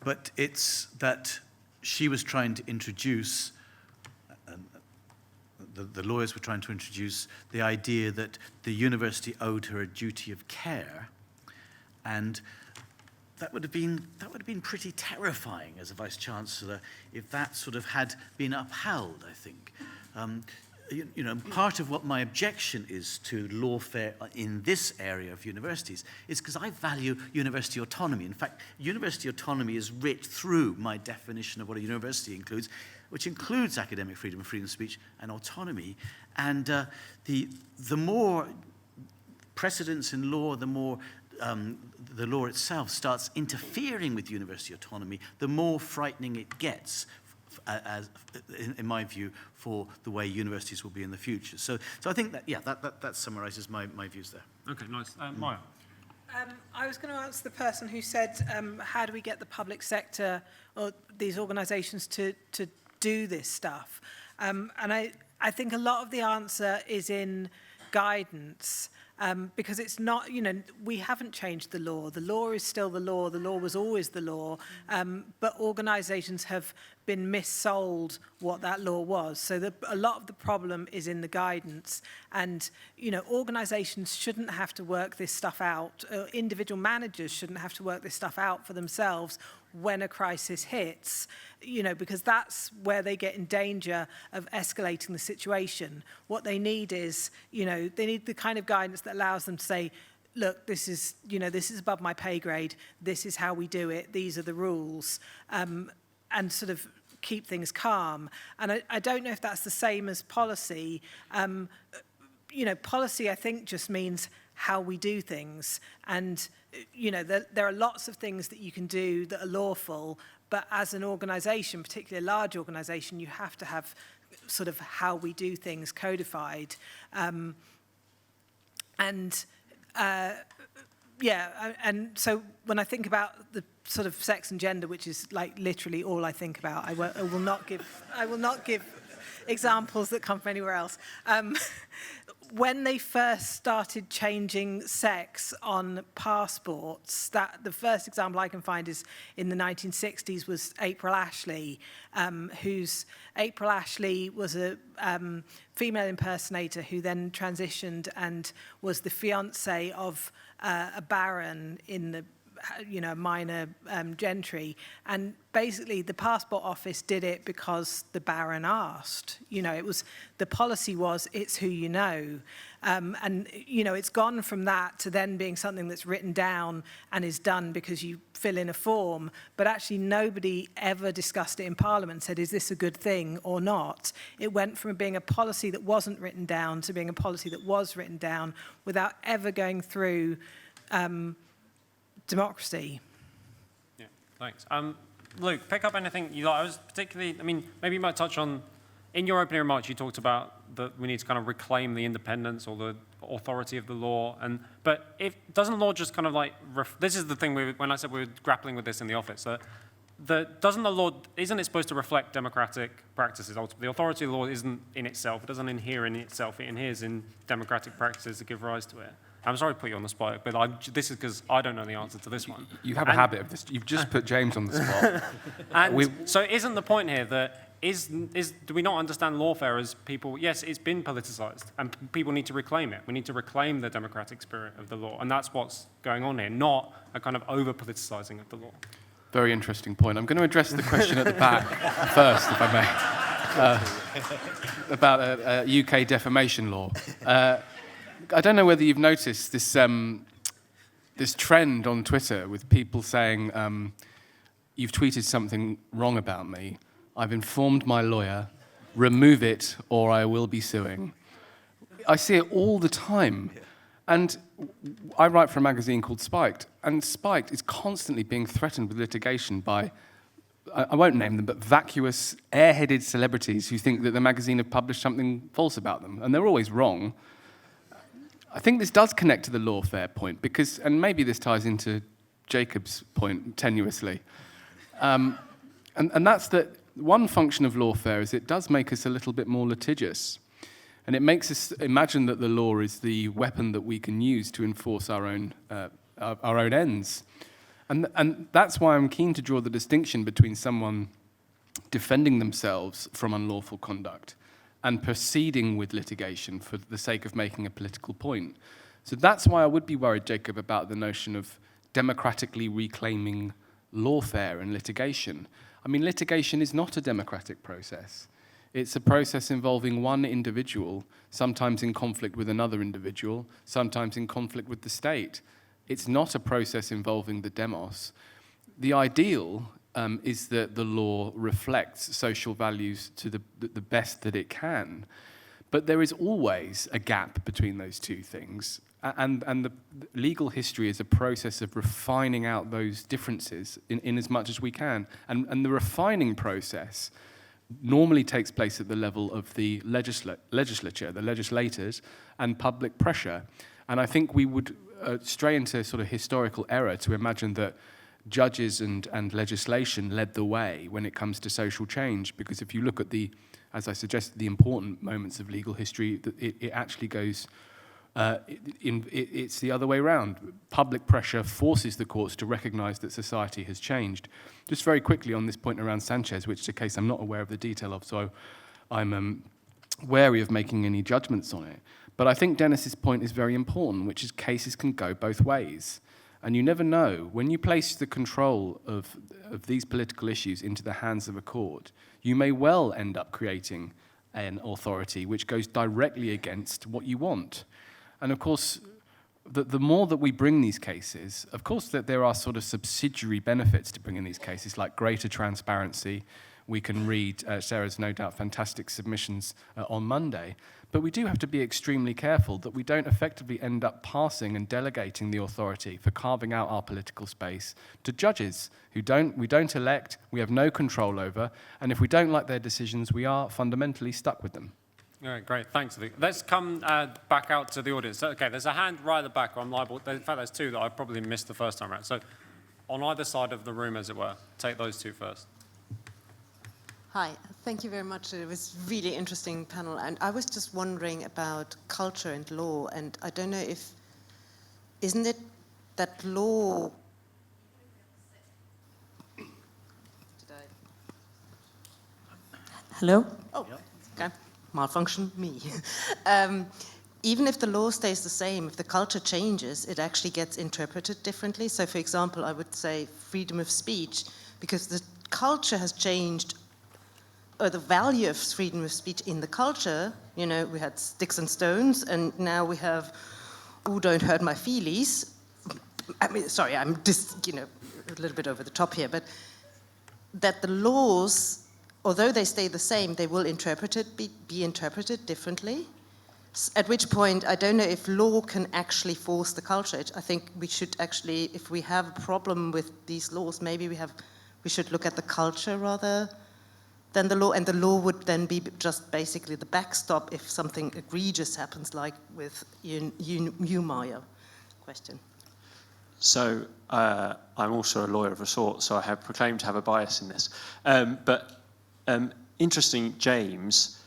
but it's that she was trying to introduce, the lawyers were trying to introduce the idea that the university owed her a duty of care, and that would have been pretty terrifying as a vice chancellor if that sort of had been upheld, I think. Part of what my objection is to lawfare in this area of universities is because I value university autonomy. In fact, university autonomy is writ through my definition of what a university includes, which includes academic freedom, freedom of speech, and autonomy. And the more precedents in law, the more the law itself starts interfering with university autonomy, the more frightening it gets, in my view, for the way universities will be in the future. So I think that summarizes my views there. Okay, nice. Maya. I was going to answer the person who said, how do we get the public sector or these organisations to do this stuff? And I think a lot of the answer is in guidance. Because it's not, we haven't changed the law. The law is still the law. The law was always the law. But organisations have been missold what that law was. So a lot of the problem is in the guidance. And, organisations shouldn't have to work this stuff out. Individual managers shouldn't have to work this stuff out for themselves when a crisis hits, because that's where they get in danger of escalating the situation. What they need is, they need the kind of guidance that allows them to say, look, this is above my pay grade, this is how we do it, these are the rules, and sort of keep things calm. And I don't know if that's the same as policy. Policy, I think, just means how we do things. And, there are lots of things that you can do that are lawful, but as an organisation, particularly a large organisation, you have to have sort of how we do things codified. And so when I think about the sort of sex and gender, which is like literally all I think about, I will not give examples that come from anywhere else. When they first started changing sex on passports, the first example I can find is in the 1960s was April Ashley, April Ashley was a female impersonator who then transitioned and was the fiancée of a baron in the minor gentry, and basically the passport office did it because the baron asked. It was, the policy was, it's who you know, and it's gone from that to then being something that's written down and is done because you fill in a form, but actually nobody ever discussed it in Parliament, said, is this a good thing or not? It went from being a policy that wasn't written down to being a policy that was written down without ever going through democracy. Yeah, thanks. Luke, pick up anything you like. I was particularly, maybe you might touch on, in your opening remarks, you talked about that we need to kind of reclaim the independence or the authority of the law. But doesn't law just kind of like, this is the thing when I said we were grappling with this in the office, doesn't the law, isn't it supposed to reflect democratic practices ultimately? The authority of the law isn't in itself, it doesn't inhere in itself, it inheres in democratic practices that give rise to it. I'm sorry to put you on the spot, but this is because I don't know the answer to this one. You have a habit of this. You've just put James on the spot. So isn't the point here that do we not understand lawfare as people, yes, it's been politicised, and people need to reclaim it. We need to reclaim the democratic spirit of the law, and that's what's going on here, not a kind of over-politicising of the law. Very interesting point. I'm going to address the question at the back first, if I may, about UK defamation law. I don't know whether you've noticed this this trend on Twitter with people saying you've tweeted something wrong about me. I've informed my lawyer, remove it or I will be suing. I see it all the time. And I write for a magazine called Spiked, and Spiked is constantly being threatened with litigation by, I won't name them, but vacuous, airheaded celebrities who think that the magazine have published something false about them, and they're always wrong. I think this does connect to the lawfare point, because, and maybe this ties into Jacob's point tenuously, and that's that one function of lawfare is it does make us a little bit more litigious. And it makes us imagine that the law is the weapon that we can use to enforce our own ends. And that's why I'm keen to draw the distinction between someone defending themselves from unlawful conduct and proceeding with litigation for the sake of making a political point. So that's why I would be worried, Jacob, about the notion of democratically reclaiming lawfare and litigation. I mean, litigation is not a democratic process. It's a process involving one individual, sometimes in conflict with another individual, sometimes in conflict with the state. It's not a process involving the demos. The ideal is that the law reflects social values to the best that it can. But there is always a gap between those two things. And the legal history is a process of refining out those differences in as much as we can. And the refining process normally takes place at the level of the legislature, the legislators, and public pressure. And I think we would stray into sort of historical error to imagine that judges and legislation led the way when it comes to social change, because if you look at as I suggested, the important moments of legal history, it actually goes, it's the other way around. Public pressure forces the courts to recognize that society has changed. Just very quickly on this point around Sanchez, which is a case I'm not aware of the detail of, so I'm wary of making any judgments on it. But I think Dennis's point is very important, which is cases can go both ways. And you never know. When you place the control of these political issues into the hands of a court, you may well end up creating an authority which goes directly against what you want. And of course, the more that we bring these cases, of course that there are sort of subsidiary benefits to bringing these cases, like greater transparency. We can read Sarah's no doubt fantastic submissions on Monday. But we do have to be extremely careful that we don't effectively end up passing and delegating the authority for carving out our political space to judges who we don't elect, we have no control over, and if we don't like their decisions, we are fundamentally stuck with them. All right, great, thanks. Let's come back out to the audience. Okay, there's a hand right at the back, or I'm liable. In fact, there's two that I probably missed the first time around. So on either side of the room, as it were, take those two first. Hi, thank you very much. It was a really interesting panel. And I was just wondering about culture and law. And I don't know if, isn't it that law... Hello? Oh, okay. Malfunction, me. Even if the law stays the same, if the culture changes, it actually gets interpreted differently. So, for example, I would say freedom of speech, because the culture has changed, or the value of freedom of speech in the culture. You know, we had sticks and stones, and now we have, "Ooh, don't hurt my feelies." I mean, sorry, I'm just, a little bit over the top here, but that the laws, although they stay the same, they will be interpreted differently. At which point, I don't know if law can actually force the culture. I think we should actually, if we have a problem with these laws, maybe we should look at the culture rather than the law, and the law would then be just basically the backstop if something egregious happens, like with you Maya question. So I'm also a lawyer of a sort, so I have proclaimed to have a bias in this. Interesting, James,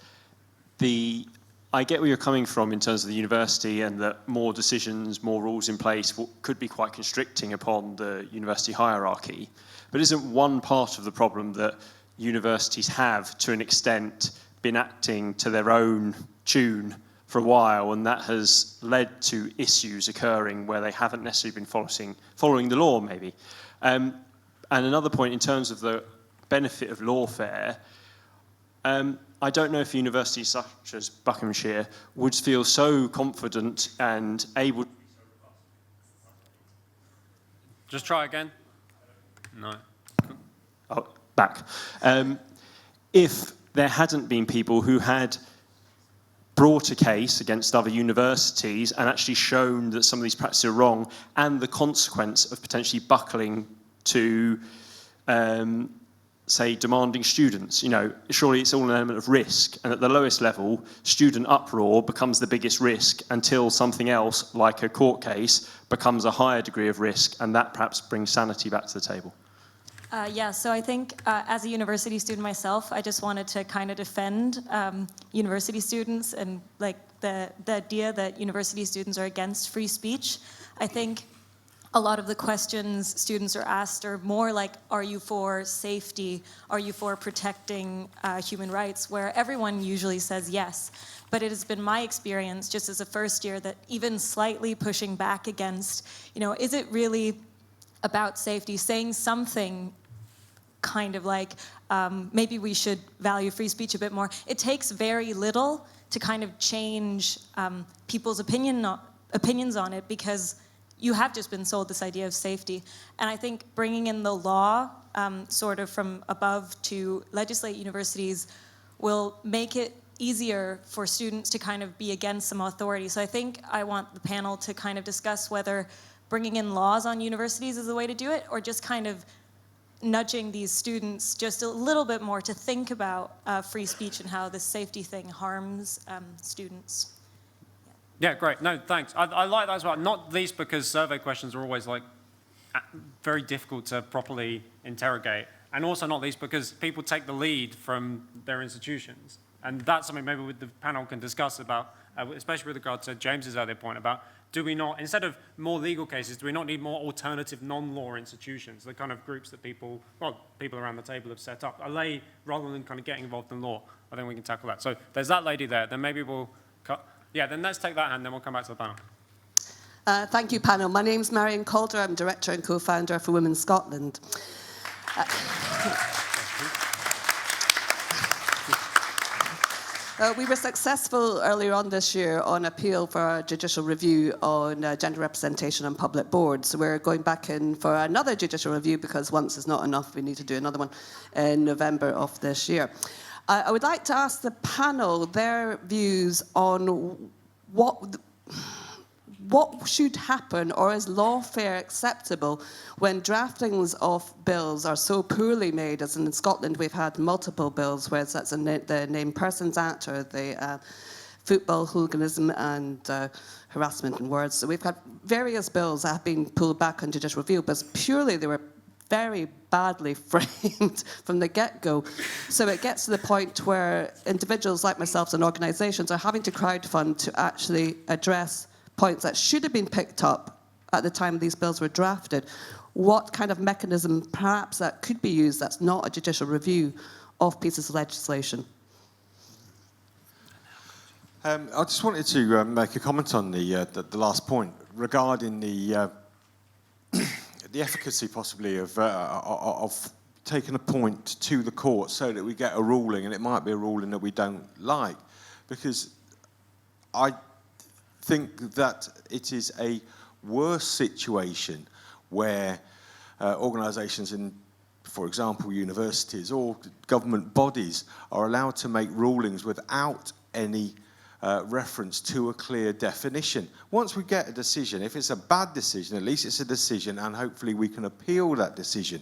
I get where you're coming from in terms of the university and that more decisions, more rules in place could be quite constricting upon the university hierarchy. But isn't one part of the problem that universities have, to an extent, been acting to their own tune for a while, and that has led to issues occurring where they haven't necessarily been following the law, maybe? And another point, in terms of the benefit of lawfare, I don't know if universities such as Buckinghamshire would feel so confident and able... Just try again. No. back. If there hadn't been people who had brought a case against other universities and actually shown that some of these practices are wrong, and the consequence of potentially buckling to, say, demanding students, surely it's all an element of risk. And at the lowest level, student uproar becomes the biggest risk until something else, like a court case, becomes a higher degree of risk, and that perhaps brings sanity back to the table. Yeah, so I think as a university student myself, I just wanted to kind of defend university students and like the idea that university students are against free speech. I think a lot of the questions students are asked are more like, are you for safety? Are you for protecting human rights? Where everyone usually says yes. But it has been my experience, just as a first year, that even slightly pushing back against, is it really about safety, saying something kind of like, maybe we should value free speech a bit more. It takes very little to kind of change people's opinions on it, because you have just been sold this idea of safety. And I think bringing in the law sort of from above to legislate universities will make it easier for students to kind of be against some authority. So I think I want the panel to kind of discuss whether bringing in laws on universities is the way to do it, or just kind of nudging these students just a little bit more to think about free speech and how this safety thing harms students. Yeah, great. No, thanks. I like that as well. Not least because survey questions are always like very difficult to properly interrogate, and also not least because people take the lead from their institutions. And that's something maybe the panel can discuss about, especially with regard to James's earlier point about, do we not, instead of more legal cases, do we not need more alternative non-law institutions, the kind of groups that people around the table have set up, rather than kind of getting involved in law? I think we can tackle that. So there's that lady there. Then maybe we'll cut. Yeah, then let's take that hand, then we'll come back to the panel. Thank you, panel. My name's Marion Calder. I'm director and co-founder for Women Scotland. We were successful earlier on this year on appeal for a judicial review on gender representation on public boards. So we're going back in for another judicial review, because once is not enough, we need to do another one in November of this year. I would like to ask the panel their views on what should happen, or is lawfare acceptable when draftings of bills are so poorly made, as in Scotland we've had multiple bills, whether that's the Named Persons Act or the football hooliganism and harassment in words. So we've had various bills that have been pulled back on judicial review, but purely they were very badly framed from the get-go. So it gets to the point where individuals like myself and organisations are having to crowdfund to actually address points that should have been picked up at the time these bills were drafted. What kind of mechanism perhaps that could be used that's not a judicial review of pieces of legislation? I just wanted to make a comment on the last point regarding the efficacy possibly of taking a point to the court so that we get a ruling, and it might be a ruling that we don't like, because I think that it is a worse situation where organisations in, for example, universities or government bodies are allowed to make rulings without any reference to a clear definition. Once we get a decision, if it's a bad decision, at least it's a decision, and hopefully we can appeal that decision.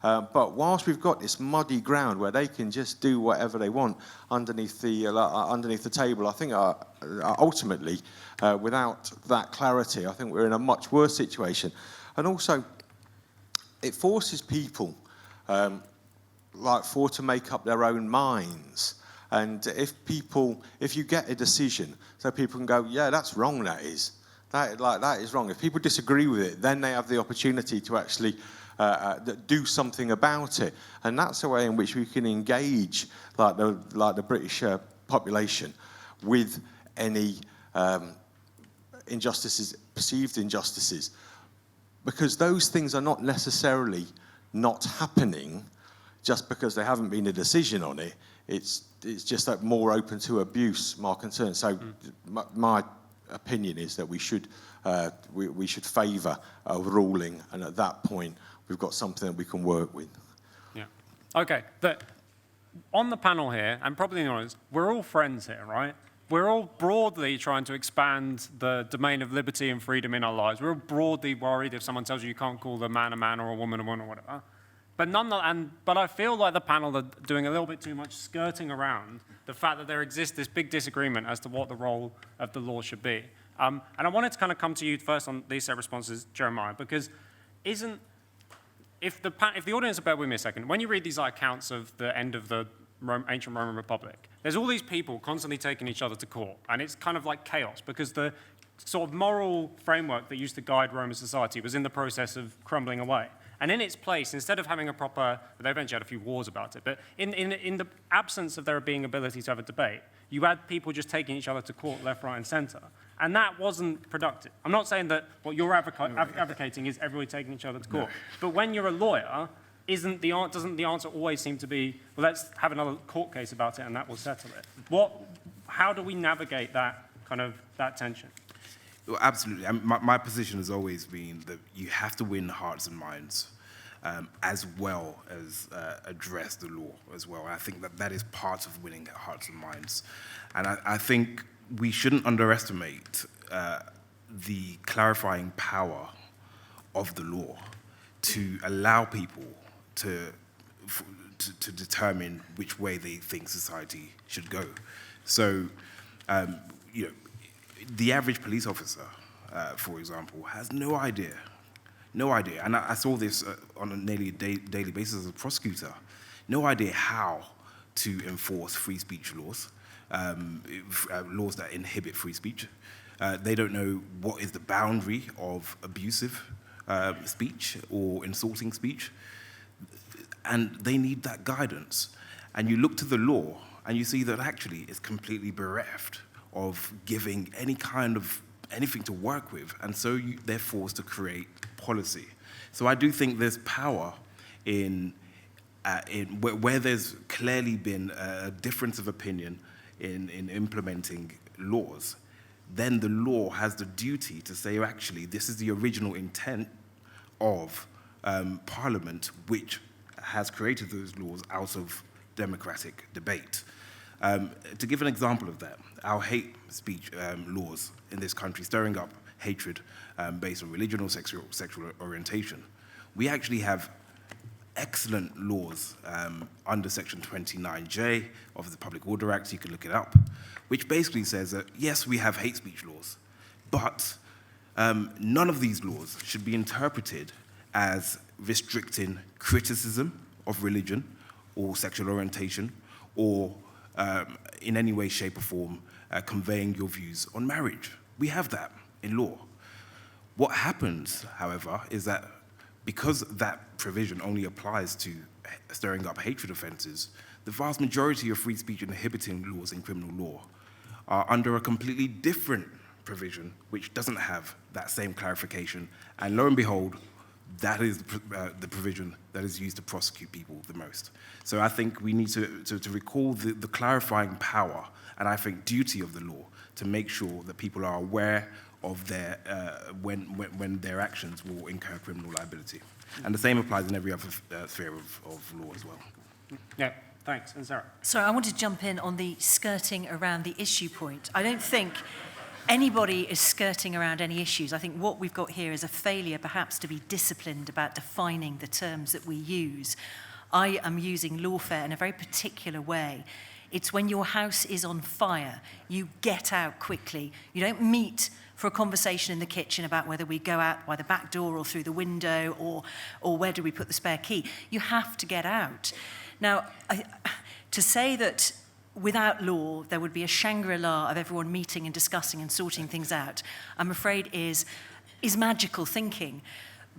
But whilst we've got this muddy ground where they can just do whatever they want underneath the table, I think ultimately, without that clarity, I think we're in a much worse situation. And also, it forces people to make up their own minds. And if you get a decision, so people can go, yeah, that's wrong, that is wrong. If people disagree with it, then they have the opportunity to actually do something about it. And that's a way in which we can engage, like the British population, with any injustices, perceived injustices. Because those things are not necessarily not happening just because there haven't been a decision on it. It's just that more open to abuse, my concern. So my opinion is that we should favour a ruling, and at that point we've got something that we can work with. Yeah. Okay, on the panel here, and probably in the audience, we're all friends here, right? We're all broadly trying to expand the domain of liberty and freedom in our lives. We're all broadly worried if someone tells you can't call a man or a woman or whatever. But I feel like the panel are doing a little bit too much skirting around the fact that there exists this big disagreement as to what the role of the law should be. And I wanted to kind of come to you first on these set responses, Jeremiah, because if the audience will bear with me a second, when you read these accounts of the end of the ancient Roman Republic, there's all these people constantly taking each other to court, and it's kind of like chaos because the sort of moral framework that used to guide Roman society was in the process of crumbling away. And in its place, instead of having a proper, they eventually had a few wars about it, but in the absence of there being ability to have a debate, you had people just taking each other to court left, right, and center. And that wasn't productive. I'm not saying that what you're advocating is everybody taking each other to court. No. But when you're a lawyer, doesn't the answer always seem to be, well, let's have another court case about it and that will settle it? How do we navigate that tension? Well, absolutely. My position has always been that you have to win hearts and minds as well as address the law as well. I think that is part of winning hearts and minds. And I think we shouldn't underestimate the clarifying power of the law to allow people to determine which way they think society should go. So, the average police officer, for example, has no idea. And I saw this on a nearly daily basis as a prosecutor. No idea how to enforce free speech laws, laws that inhibit free speech. They don't know what is the boundary of abusive speech or insulting speech. And they need that guidance. And you look to the law and you see that actually it's completely bereft of giving anything to work with, and so they're forced to create policy. So I do think there's power in where there's clearly been a difference of opinion in implementing laws. Then the law has the duty to say, actually, this is the original intent of Parliament, which has created those laws out of democratic debate. To give an example of that, our hate speech laws in this country, stirring up hatred based on religion or sexual orientation, we actually have excellent laws under Section 29J of the Public Order Act, you can look it up, which basically says that, yes, we have hate speech laws, but none of these laws should be interpreted as restricting criticism of religion or sexual orientation or in any way, shape, or form conveying your views on marriage. We have that in law. What happens, however, is that because that provision only applies to stirring up hatred offenses, the vast majority of free speech inhibiting laws in criminal law are under a completely different provision, which doesn't have that same clarification. And lo and behold, that is the provision that is used to prosecute people the most. So I think we need to recall the clarifying power and I think duty of the law to make sure that people are aware of their when their actions will incur criminal liability. And the same applies in every other sphere of law as well. Yeah, thanks. And Sarah? Sorry, I want to jump in on the skirting around the issue point. I don't think anybody is skirting around any issues. I think what we've got here is a failure perhaps to be disciplined about defining the terms that we use. I am using lawfare in a very particular way. It's when your house is on fire, you get out quickly. You don't meet for a conversation in the kitchen about whether we go out by the back door or through the window or where do we put the spare key. You have to get out. Now, to say that without law there would be a Shangri-La of everyone meeting and discussing and sorting things out, I'm afraid is magical thinking.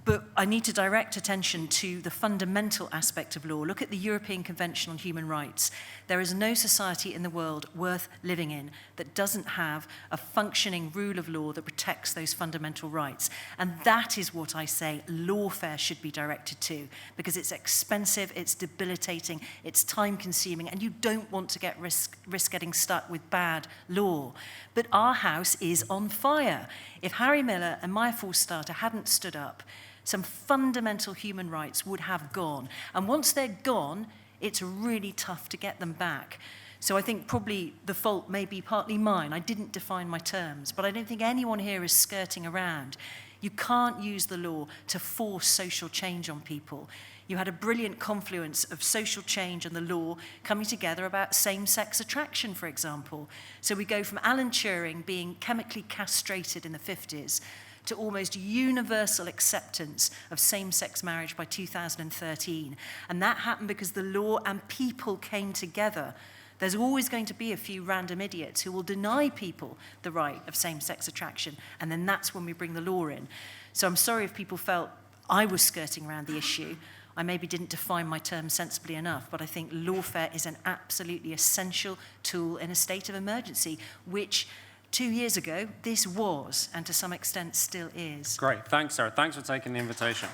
But I need to direct attention to the fundamental aspect of law. Look at the European Convention on Human Rights. There is no society in the world worth living in that doesn't have a functioning rule of law that protects those fundamental rights. And that is what I say lawfare should be directed to, because it's expensive, it's debilitating, it's time-consuming, and you don't want to risk getting stuck with bad law. But our house is on fire. If Harry Miller and Maya Forstater hadn't stood up, some fundamental human rights would have gone. And once they're gone, it's really tough to get them back. So I think probably the fault may be partly mine. I didn't define my terms, but I don't think anyone here is skirting around. You can't use the law to force social change on people. You had a brilliant confluence of social change and the law coming together about same-sex attraction, for example. So we go from Alan Turing being chemically castrated in the 50s to almost universal acceptance of same-sex marriage by 2013. And that happened because the law and people came together. There's always going to be a few random idiots who will deny people the right of same-sex attraction, and then that's when we bring the law in. So I'm sorry if people felt I was skirting around the issue. I maybe didn't define my terms sensibly enough, but I think lawfare is an absolutely essential tool in a state of emergency, which 2 years ago this was, and to some extent still is. Great, thanks, Sarah. Thanks for taking the invitation.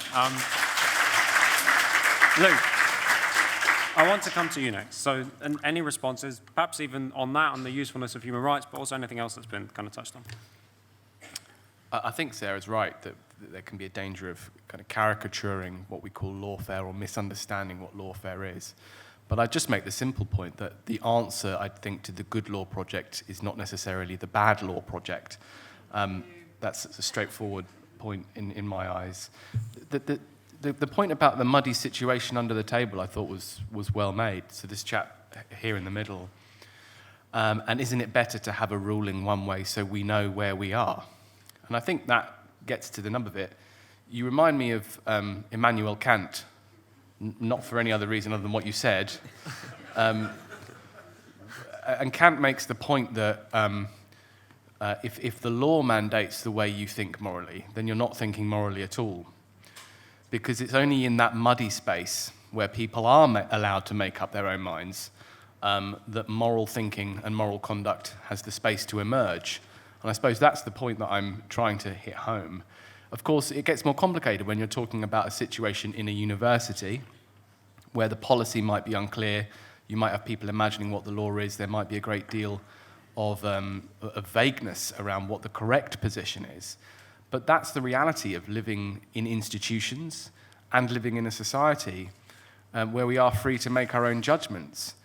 Luke, I want to come to you next. So any responses, perhaps even on that, on the usefulness of human rights, but also anything else that's been kind of touched on? I think Sarah's right that there can be a danger of kind of caricaturing what we call lawfare or misunderstanding what lawfare is. But I'd just make the simple point that the answer, I think, to the good law project is not necessarily the bad law project. That's a straightforward point in my eyes. The point about the muddy situation under the table I thought was well made. So this chap here in the middle. And isn't it better to have a ruling one way so we know where we are? And I think that gets to the nub of it. You remind me of Immanuel Kant, not for any other reason other than what you said. And Kant makes the point that if the law mandates the way you think morally, then you're not thinking morally at all. Because it's only in that muddy space where people are allowed to make up their own minds that moral thinking and moral conduct has the space to emerge. And I suppose that's the point that I'm trying to hit home. Of course, it gets more complicated when you're talking about a situation in a university where the policy might be unclear. You might have people imagining what the law is. There might be a great deal of vagueness around what the correct position is. But that's the reality of living in institutions and living in a society where we are free to make our own judgments.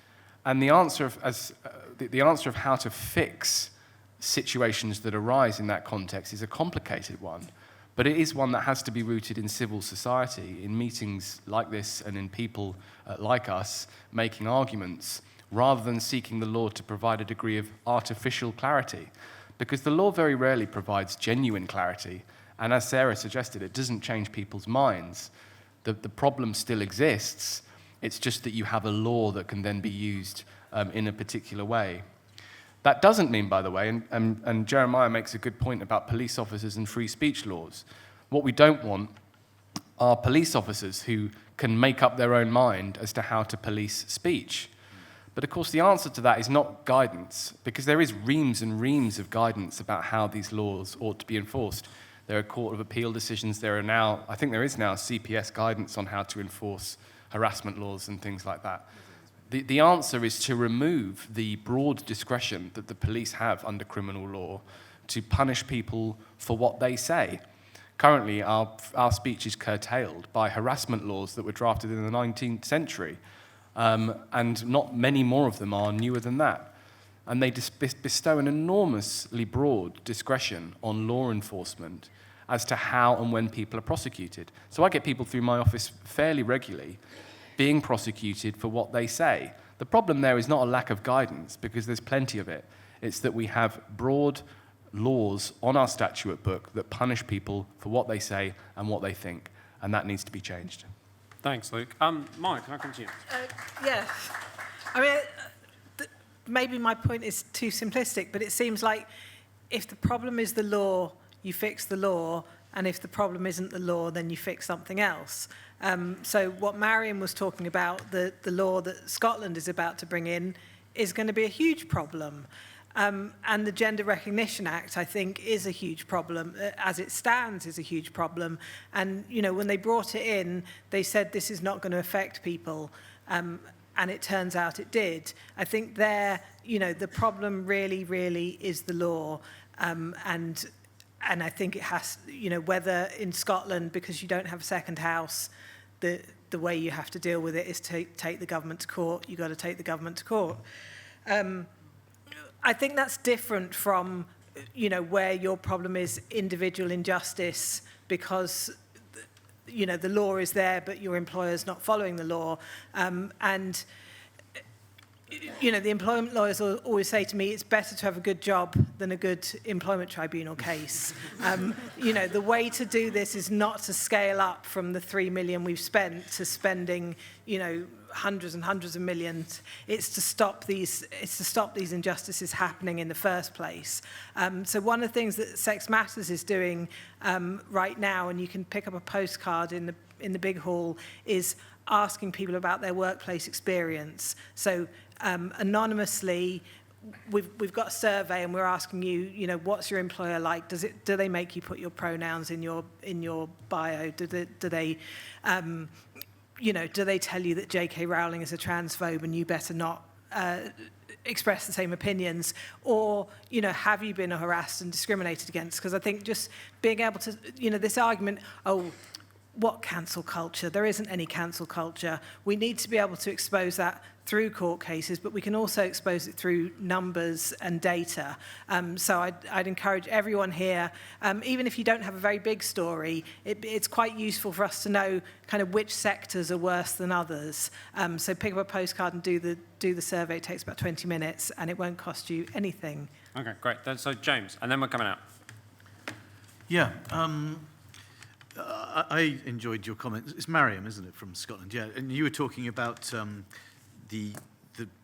And the answer of how to fix situations that arise in that context is a complicated one, but it is one that has to be rooted in civil society, in meetings like this and in people like us making arguments, rather than seeking the law to provide a degree of artificial clarity. Because the law very rarely provides genuine clarity, and as Sarah suggested, it doesn't change people's minds. The problem still exists, it's just that you have a law that can then be used in a particular way. That doesn't mean, by the way, and Jeremiah makes a good point about police officers and free speech laws. What we don't want are police officers who can make up their own mind as to how to police speech. But of course, the answer to that is not guidance, because there is reams and reams of guidance about how these laws ought to be enforced. There are Court of Appeal decisions. I think there is now CPS guidance on how to enforce harassment laws and things like that. The answer is to remove the broad discretion that the police have under criminal law to punish people for what they say. Currently, our speech is curtailed by harassment laws that were drafted in the 19th century, and not many more of them are newer than that. And they bestow an enormously broad discretion on law enforcement as to how and when people are prosecuted. So I get people through my office fairly regularly being prosecuted for what they say. The problem there is not a lack of guidance, because there's plenty of it. It's that we have broad laws on our statute book that punish people for what they say and what they think, and that needs to be changed. Thanks, Luke. Mike, can I come to you? Yes. I mean, maybe my point is too simplistic, but it seems like if the problem is the law, you fix the law, and if the problem isn't the law, then you fix something else. So what Marion was talking about, the law that Scotland is about to bring in, is going to be a huge problem. And the Gender Recognition Act, I think, is a huge problem. As it stands, is a huge problem. And, you know, when they brought it in, they said this is not going to affect people. And it turns out it did. I think there, you know, the problem really, really is the law. And I think it has, you know, whether in Scotland, because you don't have a second house, the way you have to deal with it is to take the government to court. You've got to take the government to court. I think that's different from, you know, where your problem is individual injustice because, you know, the law is there, but your employer's not following the law. And, you know, the employment lawyers always say to me, it's better to have a good job than a good employment tribunal case. You know, the way to do this is not to scale up from the 3 million we've spent to spending, you know, hundreds and hundreds of millions. It's to stop these injustices happening in the first place. So one of the things that Sex Matters is doing right now, and you can pick up a postcard in the big hall, is asking people about their workplace experience. So anonymously, we've got a survey, and we're asking you, you know, what's your employer like? Do they make you put your pronouns in your bio? Do they you know, do they tell you that J.K. Rowling is a transphobe and you better not express the same opinions? Or, you know, have you been harassed and discriminated against? Because I think just being able to, you know, this argument, oh, what cancel culture? There isn't any cancel culture. We need to be able to expose that through court cases, but we can also expose it through numbers and data. So I'd encourage everyone here, even if you don't have a very big story, it's quite useful for us to know kind of which sectors are worse than others. So pick up a postcard and do the survey. It takes about 20 minutes, and it won't cost you anything. Okay, great. So James, and then we're coming out. Yeah. I enjoyed your comment. It's Mariam, isn't it, from Scotland? Yeah, and you were talking about the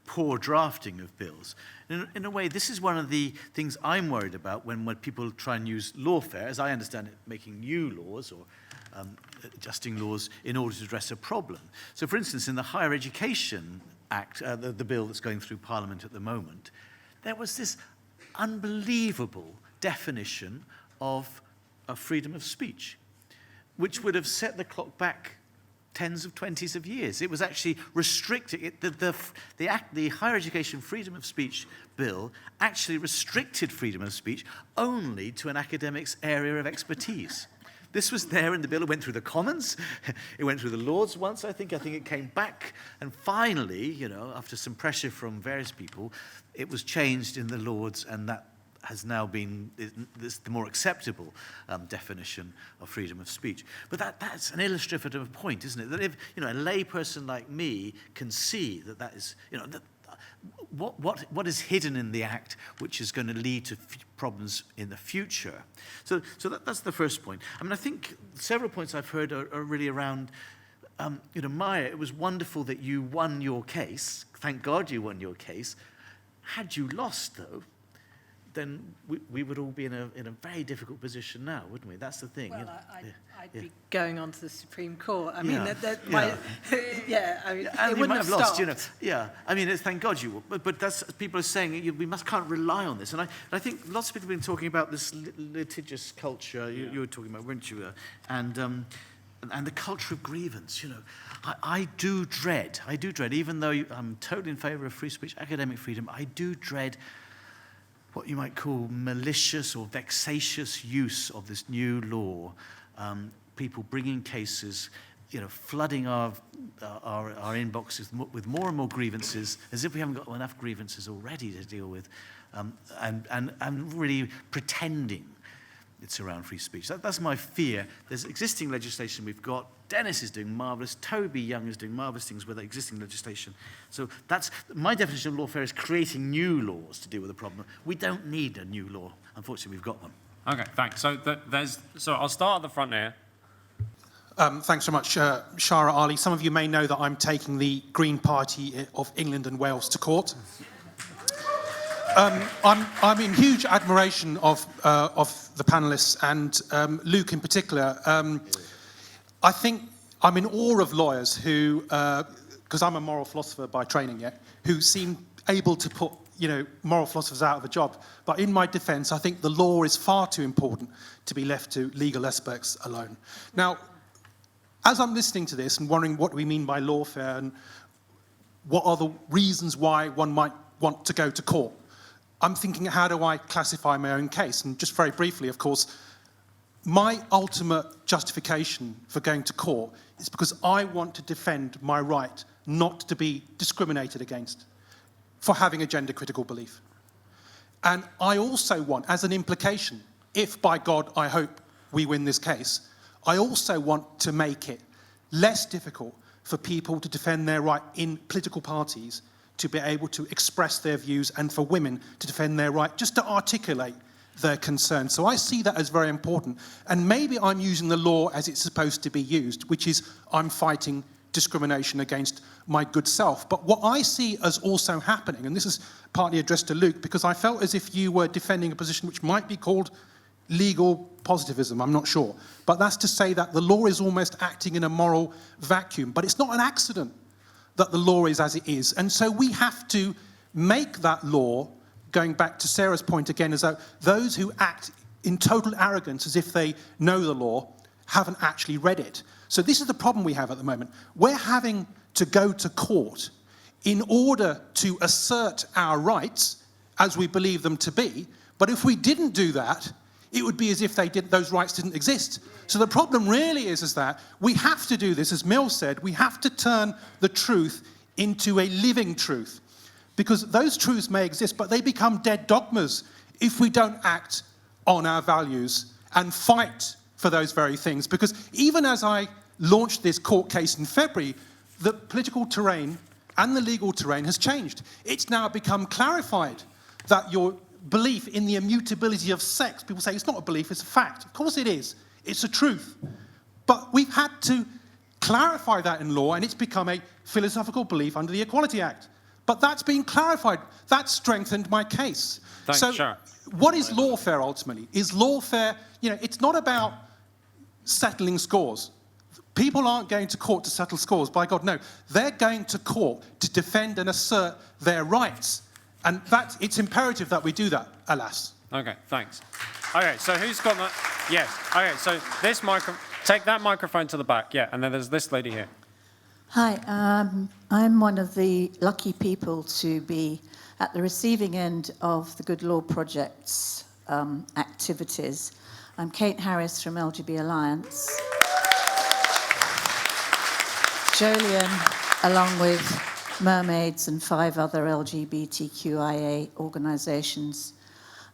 poor drafting of bills. In a way, this is one of the things I'm worried about when people try and use lawfare, as I understand it, making new laws or adjusting laws in order to address a problem. So, for instance, in the Higher Education Act, the bill that's going through Parliament at the moment, there was this unbelievable definition of freedom of speech, which would have set the clock back tens of 20s of years. It was actually restricting the Higher Education Freedom of Speech bill actually restricted freedom of speech only to an academic's area of expertise. This was there in the bill. It went through the Commons. It went through the Lords once, I think it came back. And finally, you know, after some pressure from various people, it was changed in the Lords, and that has now been the more acceptable definition of freedom of speech. But that's an illustrative point, isn't it? That if, you know, a layperson like me can see that is, you know, what is hidden in the Act which is going to lead to problems in the future. So that's the first point. I mean, I think several points I've heard are really around, you know, Maya, it was wonderful that you won your case. Thank God you won your case. Had you lost, though, then we would all be in a very difficult position now, wouldn't we? That's the thing. Well, you know? I'd be going on to the Supreme Court. I mean, Yeah. I mean, And it you wouldn't might have have lost, stopped. you know. Yeah, I mean, thank God you will. But that's, people are saying we can't rely on this. And I think lots of people have been talking about this litigious culture. You were talking about, weren't you? And the culture of grievance, you know. I do dread, even though I'm totally in favour of free speech, academic freedom, I do dread what you might call malicious or vexatious use of this new law. People bringing cases, you know, flooding our inboxes with more and more grievances, as if we haven't got enough grievances already to deal with, and really pretending it's around free speech. That's my fear. There's existing legislation we've got. Dennis is doing marvellous. Toby Young is doing marvellous things with existing legislation. So that's my definition of lawfare, is creating new laws to deal with the problem. We don't need a new law. Unfortunately, we've got one. Okay, thanks. So I'll start at the front here. Thanks so much, Shara Ali. Some of you may know that I'm taking the Green Party of England and Wales to court. I'm in huge admiration of the panellists and Luke in particular. I think I'm in awe of lawyers who, because I'm a moral philosopher by training, who seem able to put, you know, moral philosophers out of a job. But in my defence, I think the law is far too important to be left to legal experts alone. Now, as I'm listening to this and wondering what we mean by lawfare and what are the reasons why one might want to go to court, I'm thinking, how do I classify my own case? And just very briefly, of course, my ultimate justification for going to court It's because I want to defend my right not to be discriminated against for having a gender-critical belief. And I also want, as an implication, if by God I hope we win this case, I also want to make it less difficult for people to defend their right in political parties to be able to express their views, and for women to defend their right just to articulate their concerns. So I see that as very important. And maybe I'm using the law as it's supposed to be used, which is I'm fighting discrimination against my good self. But what I see as also happening, and this is partly addressed to Luke, because I felt as if you were defending a position which might be called legal positivism, I'm not sure. But that's to say that the law is almost acting in a moral vacuum. But it's not an accident that the law is as it is. And so we have to make that law, going back to Sarah's point again, as though those who act in total arrogance as if they know the law haven't actually read it. So this is the problem we have at the moment. We're having to go to court in order to assert our rights as we believe them to be. But if we didn't do that, it would be as if those rights didn't exist. So the problem really is that we have to do this, as Mill said, we have to turn the truth into a living truth. Because those truths may exist, but they become dead dogmas if we don't act on our values and fight for those very things. Because even as I launched this court case in February, the political terrain and the legal terrain has changed. It's now become clarified that your belief in the immutability of sex, people say it's not a belief, it's a fact. Of course it is. It's a truth. But we've had to clarify that in law, and it's become a philosophical belief under the Equality Act. But that's been clarified. That strengthened my case. Thanks, so sure. What is lawfare ultimately? Is lawfare, it's not about settling scores. People aren't going to court to settle scores, by God, no. They're going to court to defend and assert their rights. And it's imperative that we do that, alas. Okay, thanks. Okay, so who's got that? Yes. Okay, so take that microphone to the back, yeah, and then there's this lady here. Hi, I'm one of the lucky people to be at the receiving end of the Good Law Project's activities. I'm Kate Harris from LGB Alliance. Jolien, along with Mermaids and 5 other LGBTQIA organisations,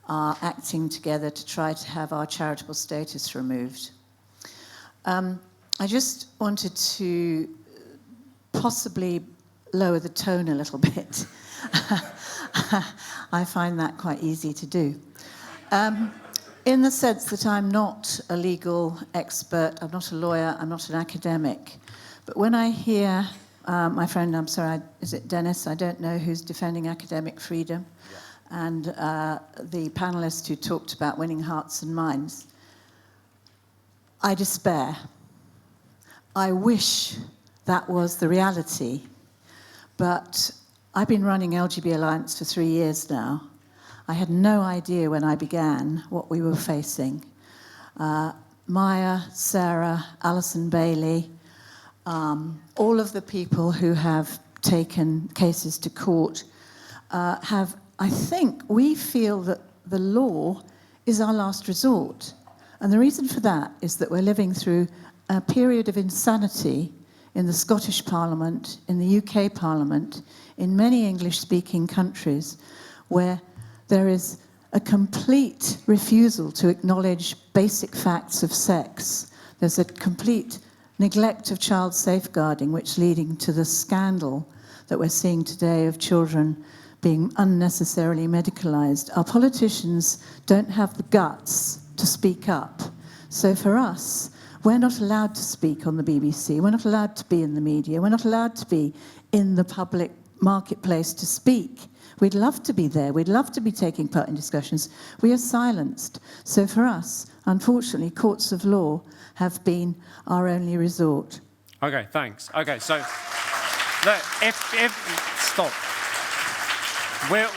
are acting together to try to have our charitable status removed. I just wanted to possibly lower the tone a little bit. I find that quite easy to do. In the sense that I'm not a legal expert, I'm not a lawyer, I'm not an academic. But when I hear my friend, I'm sorry, is it Dennis? I don't know, who's defending academic freedom. Yeah. And the panelist who talked about winning hearts and minds. I despair. I wish that was the reality. But I've been running LGB Alliance for 3 years now. I had no idea when I began what we were facing. Maya, Sarah, Allison Bailey, all of the people who have taken cases to court I think we feel that the law is our last resort. And the reason for that is that we're living through a period of insanity in the Scottish Parliament, in the UK Parliament, in many English-speaking countries, where there is a complete refusal to acknowledge basic facts of sex. There's a complete neglect of child safeguarding, which leading to the scandal that we're seeing today of children being unnecessarily medicalized. Our politicians don't have the guts to speak up. So for us, we're not allowed to speak on the BBC. We're not allowed to be in the media. We're not allowed to be in the public marketplace to speak. We'd love to be there. We'd love to be taking part in discussions. We are silenced. So for us, unfortunately, courts of law have been our only resort. Okay, thanks. Okay, so look, stop.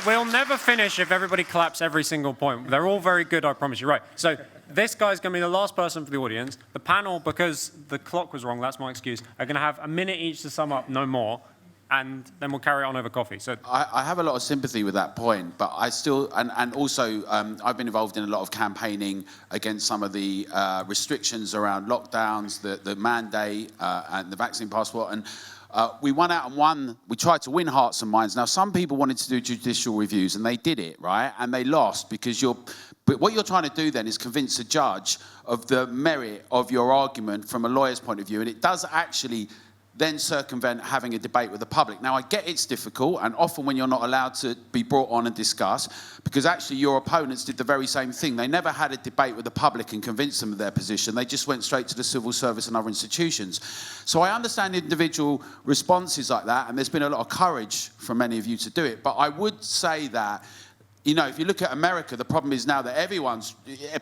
We'll never finish if everybody claps every single point. They're all very good, I promise you. Right, so this guy's going to be the last person for the audience. The panel, because the clock was wrong, that's my excuse, are going to have a minute each to sum up, no more. and then we'll carry it on over coffee. So I have a lot of sympathy with that point, but I still, and also I've been involved in a lot of campaigning against some of the restrictions around lockdowns, the mandate and the vaccine passport, and we won out and won. We tried to win hearts and minds. Now, some people wanted to do judicial reviews, and they did it, right? And they lost because but what you're trying to do then is convince a judge of the merit of your argument from a lawyer's point of view, and it does actually then circumvent having a debate with the public. Now, I get it's difficult, and often when you're not allowed to be brought on and discuss, because actually your opponents did the very same thing. They never had a debate with the public and convinced them of their position. They just went straight to the civil service and other institutions. So I understand individual responses like that, and there's been a lot of courage from many of you to do it. But I would say that, you know, if you look at America, the problem is now that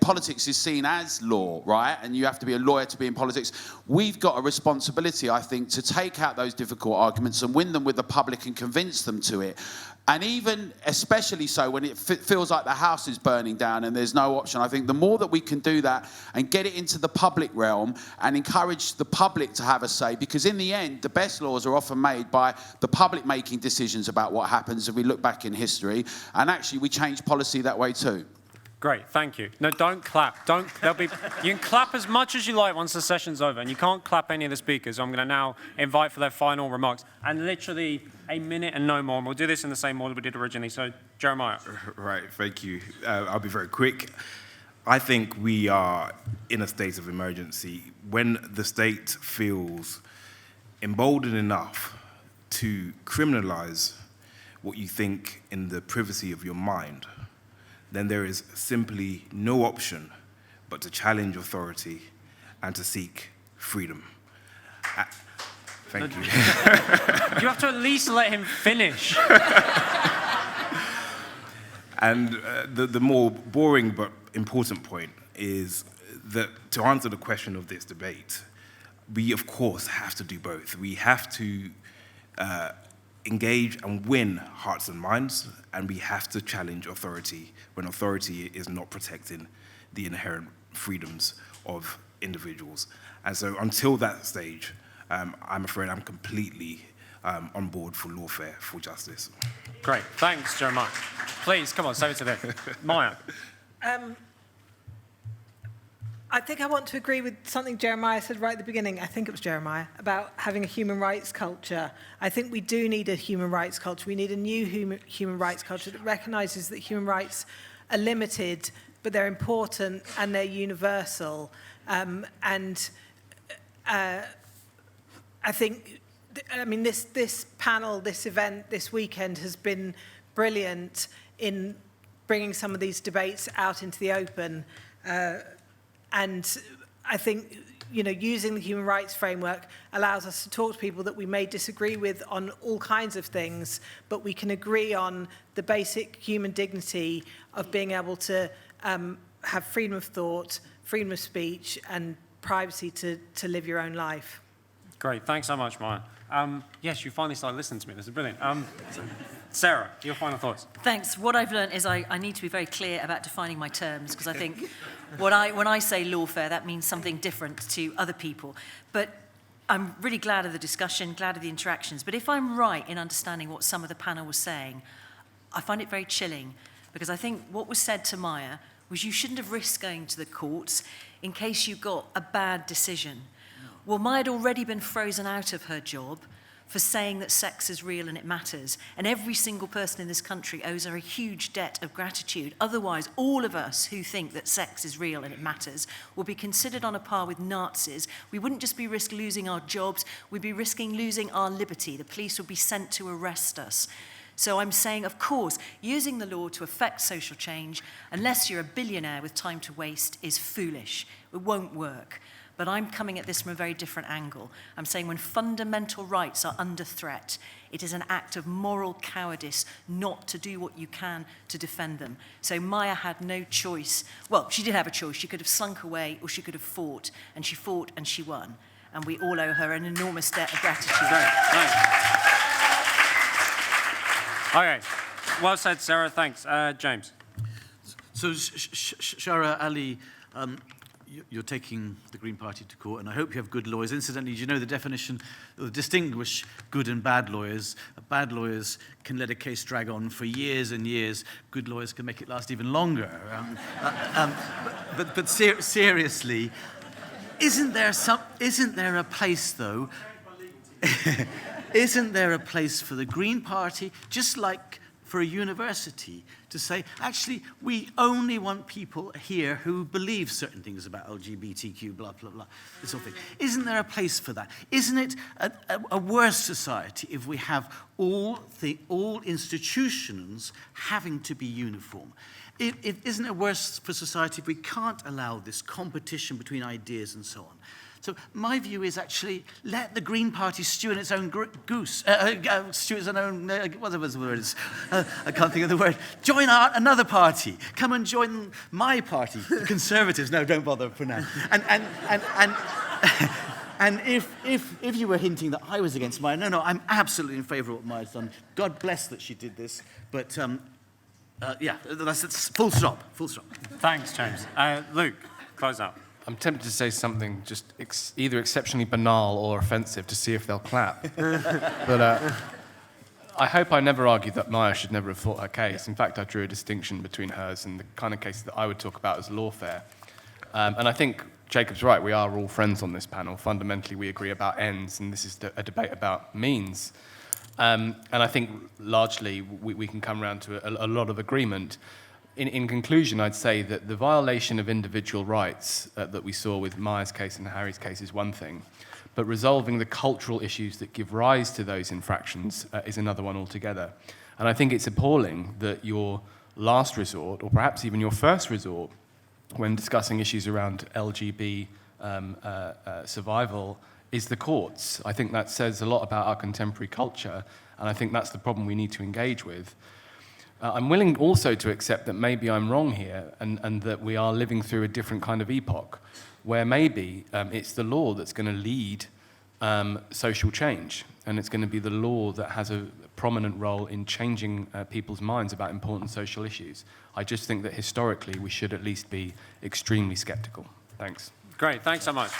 politics is seen as law, right? And you have to be a lawyer to be in politics. We've got a responsibility, I think, to take out those difficult arguments and win them with the public and convince them to it. And even, especially so, when it feels like the house is burning down and there's no option, I think the more that we can do that and get it into the public realm and encourage the public to have a say, because in the end, the best laws are often made by the public making decisions about what happens if we look back in history. And actually, we change policy that way too. Great, thank you. No, don't clap. You can clap as much as you like once the session's over, and you can't clap any of the speakers. So I'm going to now invite for their final remarks. And literally a minute and no more. And we'll do this in the same order we did originally. So, Jeremiah. Right, thank you. I'll be very quick. I think we are in a state of emergency. When the state feels emboldened enough to criminalize what you think in the privacy of your mind, then there is simply no option but to challenge authority and to seek freedom. Thank you. You have to at least let him finish. And the more boring but important point is that to answer the question of this debate, we of course have to do both. We have to engage and win hearts and minds, and we have to challenge authority when authority is not protecting the inherent freedoms of individuals. And so until that stage, I'm afraid I'm completely on board for lawfare for justice. Great, thanks, Jeremiah. Please, come on, save it to them. Maya. I think I want to agree with something Jeremiah said right at the beginning. I think it was Jeremiah, about having a human rights culture. I think we do need a human rights culture. We need a new human rights culture that recognises that human rights are limited, but they're important and they're universal. I think, this panel, this event, this weekend has been brilliant in bringing some of these debates out into the open. And I think, using the human rights framework allows us to talk to people that we may disagree with on all kinds of things, but we can agree on the basic human dignity of being able to have freedom of thought, freedom of speech, and privacy to live your own life. Great, thanks so much, Maya. Yes, you finally started listening to me. This is brilliant. Sarah, your final thoughts. Thanks. What I've learned is I need to be very clear about defining my terms, because I think when I say lawfare, that means something different to other people. But I'm really glad of the discussion, glad of the interactions. But if I'm right in understanding what some of the panel was saying, I find it very chilling, because I think what was said to Maya was you shouldn't have risked going to the courts in case you got a bad decision. Well, Maya had already been frozen out of her job for saying that sex is real and it matters. And every single person in this country owes her a huge debt of gratitude. Otherwise, all of us who think that sex is real and it matters will be considered on a par with Nazis. We wouldn't just be risking losing our jobs, we'd be risking losing our liberty. The police would be sent to arrest us. So I'm saying, of course, using the law to affect social change, unless you're a billionaire with time to waste, is foolish. It won't work. But I'm coming at this from a very different angle. I'm saying when fundamental rights are under threat, it is an act of moral cowardice not to do what you can to defend them. So Maya had no choice. Well, she did have a choice. She could have slunk away or she could have fought. And she fought and she won. And we all owe her an enormous debt of gratitude. Great, thanks. Okay, well said, Sarah, thanks. James. So, Shara Ali, you're taking the Green Party to court, and I hope you have good lawyers. Incidentally, do you know the definition, or distinguish good and bad lawyers? Bad lawyers can let a case drag on for years and years. Good lawyers can make it last even longer. But seriously, isn't there a place, though? Isn't there a place for the Green Party, just like for a university, to say, actually, we only want people here who believe certain things about LGBTQ, blah, blah, blah, this sort of thing. Isn't there a place for that? Isn't it a worse society if we have all institutions having to be uniform? Isn't it worse for society if we can't allow this competition between ideas and so on? So my view is actually let the Green Party stew in its own stew its own, whatever the word is. I can't think of the word. Join another party. Come and join my party, the Conservatives. No, don't bother for now. And if you were hinting that I was against Maya, no, I'm absolutely in favour of what Maya's done. God bless that she did this. But yeah, that's full stop. Full stop. Thanks, James. Luke, close out. I'm tempted to say something just either exceptionally banal or offensive to see if they'll clap. But I hope I never argued that Maya should never have fought her case. In fact, I drew a distinction between hers and the kind of cases that I would talk about as lawfare. And I think Jacob's right, we are all friends on this panel. Fundamentally, we agree about ends, and this is a debate about means. And I think largely we can come around to a lot of agreement. In conclusion, I'd say that the violation of individual rights that we saw with Maya's case and Harry's case is one thing, but resolving the cultural issues that give rise to those infractions is another one altogether. And I think it's appalling that your last resort, or perhaps even your first resort, when discussing issues around LGB survival, is the courts. I think that says a lot about our contemporary culture, and I think that's the problem we need to engage with. I'm willing also to accept that maybe I'm wrong here and that we are living through a different kind of epoch where maybe it's the law that's going to lead social change, and it's going to be the law that has a prominent role in changing people's minds about important social issues. I just think that historically we should at least be extremely sceptical. Thanks. Great, thanks so much.